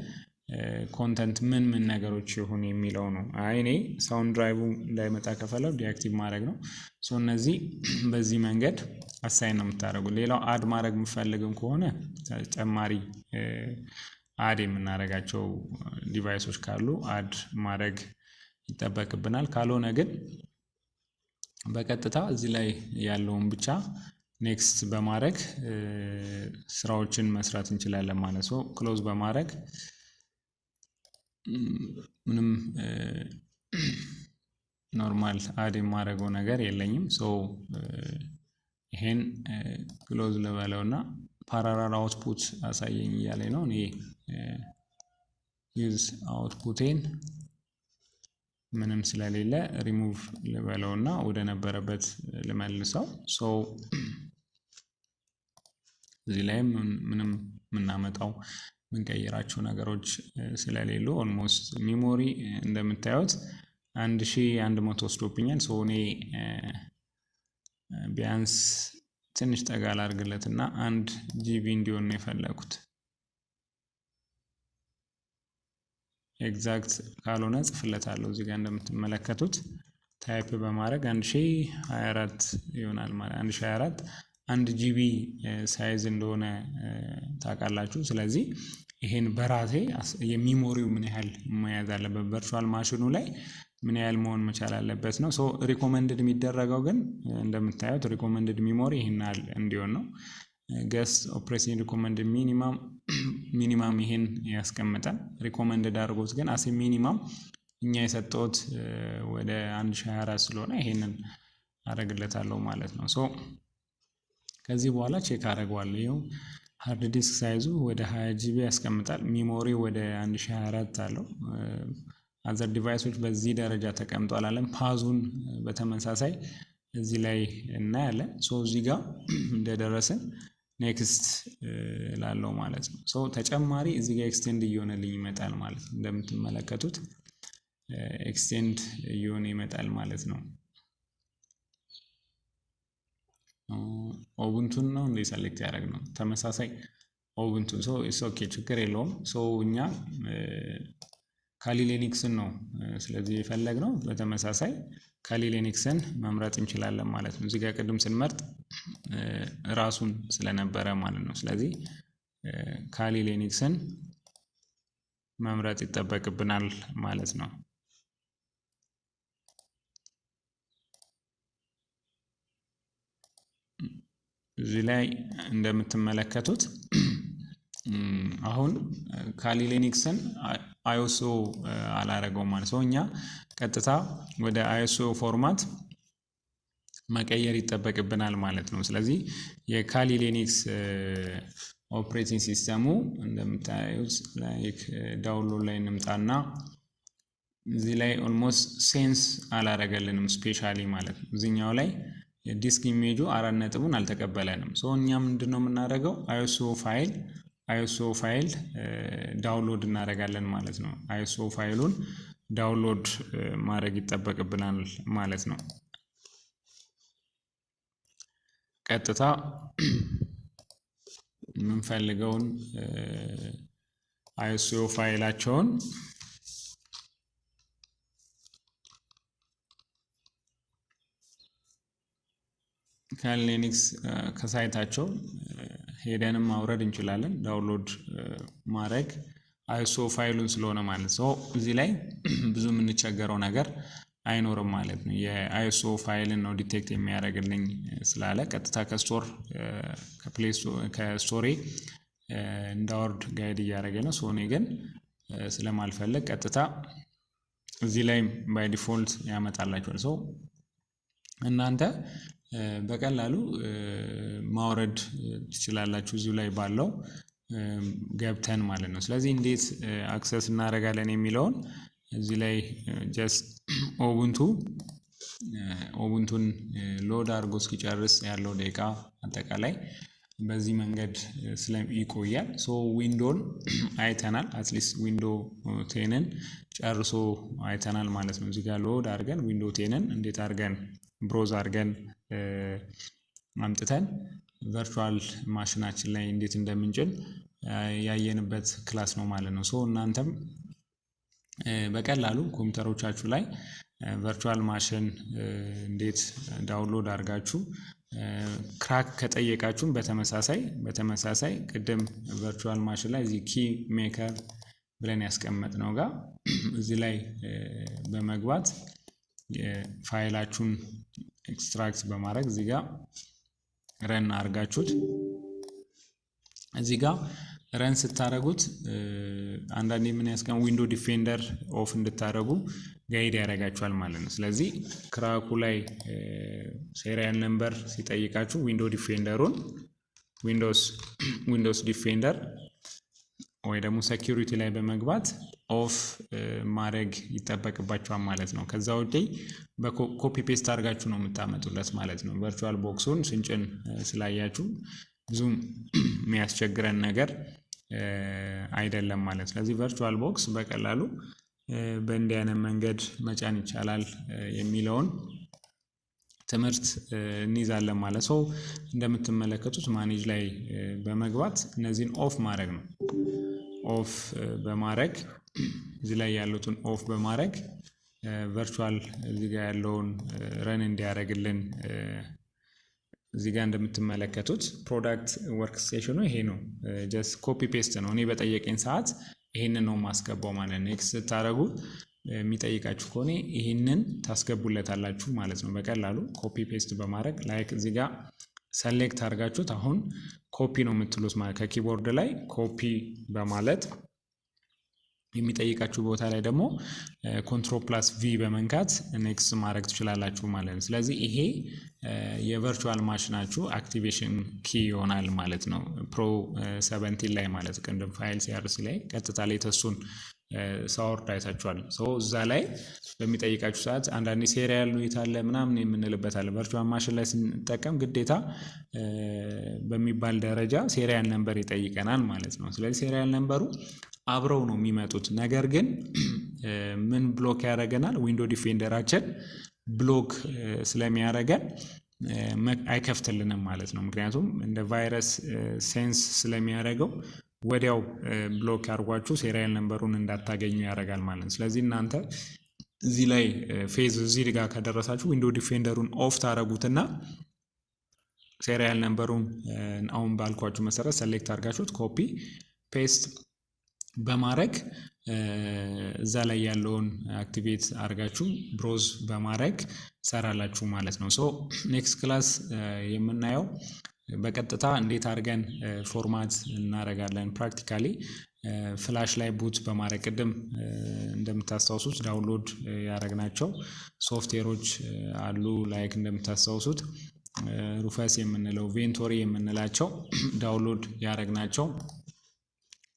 ኮንተንት ምን ነገሮች ይሁን የሚለው ነው። እኔ ሳውንድ ድራይቭ እንዳይመጣ ከፈለው ዲአክቲቭ ማድረግ ነው። እነዚህ በዚህ መንገድ አሳይን ነው የምታደርጉት። ሌላው አድ ማድረግ የምፈልግም ከሆነ ተጨማሪ አድ የምናደርጋቸው ዲቫይሶች ካሉ አድ ማድረግ ይጠበቅብናል። ካልሆነ ግን በቀጥታ እዚህ ላይ ያለውን ብቻ ኔክስት በማድረግ ስራዎችን መስራት እንችላለን ማለት ነው። ክሎዝ በማድረግ ምንም ኖርማል አድ የማደርገው ነገር የለኝም። ይሄን ክሎዝ ልበለውና ፓራላል አውትፑት አሳየኝ እያለኝ ነው። እኔ ዩዝ አውትፑቴን ምንም ስለሌለ ሪሙቭ ልበለውና ወደ ነበረበት ልመልሰው። እዚህ ላይ ምንም የምናመጣው የምንቀይራቸው ነገሮች ስለሌሉ ኦልሞስት ሚሞሪ እንደምታዩት 1100 ወስዶብኛል። ሶ እኔ ቢያንስ ትንሽ ጠጋ ላድርግለት እና 1 ጂቢ እንዲሆን ነው የፈለኩት። ኤግዛክት ካልሆነ ጽፍለታለሁ። እዚህ ጋር እንደምትመለከቱት ታይፕ በማድረግ 1024 ይሆናል ማለት 1024 1 ጂቢ ሳይዝ እንደሆነ ታውቃላችሁ። ስለዚህ ይሄን በራሴ የሚሞሪው ምን ያህል መያዝ አለበት ቨርቹዋል ማሽኑ ላይ ምን ያህል መሆን መቻል አለበት ነው። ሶ ሪኮመንድድ የሚደረገው ግን እንደምታዩት ሪኮመንድድ ሚሞሪ ይሄን ያህል እንዲሆን ነው። ገስ ኦፕሬቲንግ ሪኮመንድድ ሚኒማም ይሄን ያስቀምጣል። ሪኮመንድድ አድርጎት ግን አሴ ሚኒማም እኛ የሰጠሁት ወደ 1024 ስለሆነ ይሄንን አደርግለታለሁ ማለት ነው። ሶ ከዚህ በኋላ ቼክ አደርገዋለሁ። ይኸው ሃርድ ዲስክ ሳይዙ ወደ 20 ጂቢ ያስቀምጣል። ሚሞሪ ወደ 1024 አለው። አዘር ዲቫይሶች በዚህ ደረጃ ተቀምጧል አለን። ፓዙን በተመሳሳይ እዚህ ላይ እናያለን። ሶ እዚህ ጋር እንደደረስን ኔክስት ላለው ማለት ነው። ሶ ተጨማሪ እዚህ ጋር ኤክስቴንድ እየሆነልኝ ይመጣል ማለት ነው። እንደምትመለከቱት ኤክስቴንድ እየሆነ ይመጣል ማለት ነው። ኦቡንቱን ነው እንደ ሰሌክት ያደረግ ነው ተመሳሳይ ኦቡንቱ። ሶ ኢትስ ኦኬ ችግር የለውም። ሶ እኛ ካሊ ሊነክስን ነው ስለዚህ የፈለግነው። በተመሳሳይ ካሊ ሊነክስን መምረጥ እንችላለን ማለት ነው። እዚህ ጋር ቅድም ስንመርጥ ራሱን ስለነበረ ማለት ነው። ስለዚህ ካሊ ሊነክስን መምረጥ ይጠበቅብናል ማለት ነው። እዚህ ላይ እንደምትመለከቱት አሁን ካሊ ሊነክስን አይኦሶ አላረገው ማለት ነው። እኛ ቀጥታ ወደ አይኦሶ ፎርማት መቀየር ይጠበቅብናል ማለት ነው። ስለዚህ የካሊ ሊነክስ ኦፕሬቲንግ ሲስተሙ እንደምታዩት ላይክ ዳውንሎድ ላይ እንምጣና እዚህ ላይ ኦልሞስት ሴንስ አላረገልንም ስፔሻሊ ማለት ነው። እዚህኛው ላይ ዲስክ ኢሜጁ 4 ነጥቡን አልተቀበለንም። ሶ እኛ ምንድነው የምናደርገው አይኦሶ ፋይል ዳውንሎድ እናደርጋለን ማለት ነው። አይኦሶ ፋይሉን ዳውንሎድ ማድረግ ይጠበቅብናል ማለት ነው። ቀጥታ የምንፈልገውን አይኦሶ ፋይላቸውን ካሊ ሊነክስ ከሳይታቸው ሄደንም ማውረድ እንችላለን። ዳውንሎድ ማድረግ አይኦሶ ፋይሉን ስለሆነ ማለት ነው። እዚህ ላይ ብዙ የምንቸገረው ነገር አይኖርም ማለት ነው። የአይኦሶ ፋይልን ነው ዲቴክት የሚያደርግልኝ ስላለ ቀጥታ ከስቶሬ እንዳወርድ ጋይድ እያደረገ ነው። ሶ እኔ ግን ስለማልፈልግ ቀጥታ እዚህ ላይ ባይ ዲፎልት ያመጣላችኋል። ሶ እናንተ በቀላሉ ማውረድ ትችላላችሁ እዚሁ ላይ ባለው ገብተን ማለት ነው። ስለዚህ እንዴት አክሰስ እናደርጋለን የሚለውን እዚህ ላይ ጀስት ኦቡንቱን ሎድ አድርጎ እስኪጨርስ ያለው ደቂቃ አጠቃላይ በዚህ መንገድ ይቆያል። ሶ ዊንዶውን አይተናል። አትሊስት ዊንዶ 10ን ጨርሶ አይተናል ማለት ነው። እዚህ ጋር ሎድ አድርገን ዊንዶ 10ን እንዴት አድርገን ብሮዝ አድርገን አምጥተን ቨርቹዋል ማሽናችን ላይ እንዴት እንደምንጭን ያየንበት ክላስ ነው ማለት ነው። ሶ እናንተም በቀላሉ ኮምፒውተሮቻችሁ ላይ ቨርቹዋል ማሽን እንዴት ዳውንሎድ አድርጋችሁ ክራክ ከጠየቃችሁም በተመሳሳይ ቅድም ቨርቹዋል ማሽን ላይ እዚህ ኪ ሜከር ብለን ያስቀመጥነው ጋር እዚህ ላይ በመግባት ፋይላችሁን ኤክስትራክት በማድረግ እዚህ ጋር ረን አድርጋችሁት እዚህ ጋር ረን ስታደርጉት አንዳንዴ ምን ያስቀም ዊንዶ ዲፌንደር ኦፍ እንድታደርጉ ጋይድ ያደርጋችኋል ማለት ነው። ስለዚህ ክራኩ ላይ ሴሪያል ነምበር ሲጠይቃችሁ ዊንዶ ዲፌንደሩን ዊንዶውስ ዲፌንደር ወይ ደግሞ ሴኩሪቲ ላይ በመግባት ኦፍ ማድረግ ይጠበቅባችኋል ማለት ነው። ከዛ ውጪ በኮፒ ፔስት አድርጋችሁ ነው የምታመጡለት ማለት ነው። ቨርቹዋል ቦክሱን ስንጭን ስላያችሁ ብዙም የሚያስቸግረን ነገር አይደለም ማለት። ስለዚህ ቨርቹዋል ቦክስ በቀላሉ በእንዲህ አይነት መንገድ መጫን ይቻላል የሚለውን ትምህርት እንይዛለን ማለት ነው። እንደምትመለከቱት ማኔጅ ላይ በመግባት እነዚህን ኦፍ ማድረግ ነው። ኦፍ በማድረግ እዚህ ላይ ያሉትን ኦፍ በማድረግ ቨርቹዋል እዚህ ጋር ያለውን ረን እንዲያደርግልን እዚህ ጋር እንደምትመለከቱት ፕሮዳክት ወርክ ስቴሽኑ ይሄ ነው። ጀስት ኮፒ ፔስት ነው። እኔ በጠየቀኝ ሰዓት ይሄንን ነው ማስገባው ማለት ነው። ኔክስት ስታደርጉ የሚጠይቃችሁ ከሆነ ይሄንን ታስገቡለታላችሁ ማለት ነው። በቀላሉ ኮፒ ፔስት በማድረግ ላይክ እዚህ ጋር ሰሌክት አድርጋችሁት አሁን ኮፒ ነው የምትሉት ማለት ከኪቦርድ ላይ ኮፒ በማለት የሚጠይቃችሁ ቦታ ላይ ደግሞ ኮንትሮል ፕላስ ቪ በመንካት ኔክስት ማድረግ ትችላላችሁ ማለት ነው። ስለዚህ ይሄ የቨርቹዋል ማሽናችሁ አክቲቬሽን ኪ ይሆናል ማለት ነው። ፕሮ 17 ላይ ማለት ቅድም ፋይል ሲአርሲ ላይ ቀጥታ ላይ ተሱን ሳወርድ አይታችኋል። እዛ ላይ በሚጠይቃችሁ ሰዓት አንዳንዴ ሴሪያል ዩኒት አለ ምናምን የምንልበታል። ቨርቹዋል ማሽን ላይ ስንጠቀም ግዴታ በሚባል ደረጃ ሴሪያል ነምበር ይጠይቀናል ማለት ነው። ስለዚህ ሴሪያል ነምበሩ አብረው ነው የሚመጡት። ነገር ግን ምን ብሎክ ያደርገናል? ዊንዶ ዲፌንደራችን ብሎክ ስለሚያደርገን አይከፍትልንም ማለት ነው። ምክንያቱም እንደ ቫይረስ ሴንስ ስለሚያደርገው ወዲያው ብሎክ አድርጓችሁ ሴሪያል ነምበሩን እንዳታገኙ ያደርጋል ማለት ነው። ስለዚህ እናንተ እዚህ ላይ ፌዝ እዚህ ጋር ከደረሳችሁ ዊንዶ ዲፌንደሩን ኦፍ ታደርጉትና ሴሪያል ነምበሩን አሁን ባልኳችሁ መሰረት ሰሌክት አድርጋችሁት ኮፒ ፔስት በማድረግ እዛ ላይ ያለውን አክቲቬት አድርጋችሁ ብሮዝ በማድረግ ሰራላችሁ ማለት ነው። ኔክስት ክላስ የምናየው በቀጥታ እንዴት አድርገን ፎርማት እናደርጋለን ፕራክቲካሊ ፍላሽ ላይ ቡት በማድረግ ቅድም እንደምታስታውሱት ዳውንሎድ ያደረግናቸው ሶፍትዌሮች አሉ። ላይክ እንደምታስታውሱት ሩፈስ የምንለው ቬንቶሪ የምንላቸው ዳውንሎድ ያደረግናቸው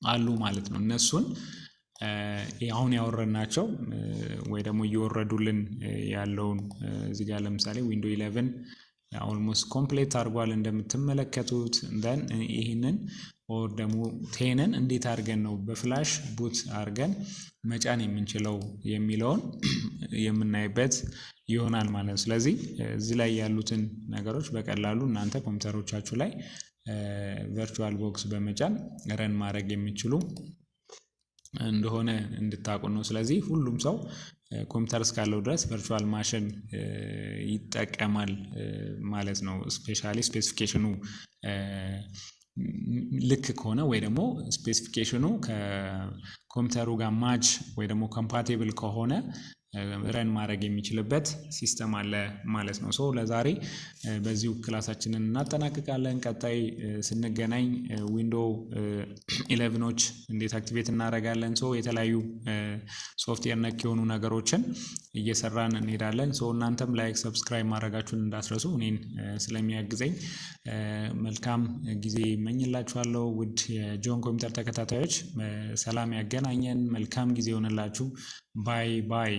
አሉ ማለት ነው። እነሱን አሁን ያወረድናቸው ወይ ደግሞ እየወረዱልን ያለውን እዚህ ጋር ለምሳሌ ዊንዶ 11 ኦልሞስት ኮምፕሌት አድርጓል እንደምትመለከቱት። እንደን ይህንን ኦር ደግሞ ቴንን እንዴት አድርገን ነው በፍላሽ ቡት አድርገን መጫን የምንችለው የሚለውን የምናይበት ይሆናል ማለት ነው። ስለዚህ እዚህ ላይ ያሉትን ነገሮች በቀላሉ እናንተ ኮምፒውተሮቻችሁ ላይ ቨርቹዋል ቦክስ በመጫን ረን ማድረግ የሚችሉ እንደሆነ እንድታውቁ ነው። ስለዚህ ሁሉም ሰው ኮምፒውተር እስካለው ድረስ ቨርቹዋል ማሽን ይጠቀማል ማለት ነው። ስፔሻሊ ስፔሲፊኬሽኑ ልክ ከሆነ ወይ ደግሞ ስፔሲፊኬሽኑ ከኮምፒውተሩ ጋር ማች ወይ ደግሞ ኮምፓቲብል ከሆነ ረን ማድረግ የሚችልበት ሲስተም አለ ማለት ነው። ለዛሬ በዚሁ ክላሳችንን እናጠናቅቃለን። ቀጣይ ስንገናኝ ዊንዶ 11ኖች እንዴት አክቲቬት እናደርጋለን፣ የተለያዩ ሶፍትዌር ነክ የሆኑ ነገሮችን እየሰራን እንሄዳለን። እናንተም ላይክ ሰብስክራይብ ማድረጋችሁን እንዳትረሱ። እኔን ስለሚያግዘኝ መልካም ጊዜ እመኝላችኋለሁ። ውድ የጆን ኮምፒውተር ተከታታዮች ሰላም ያገናኘን። መልካም ጊዜ ይሆንላችሁ። ባይ ባይ።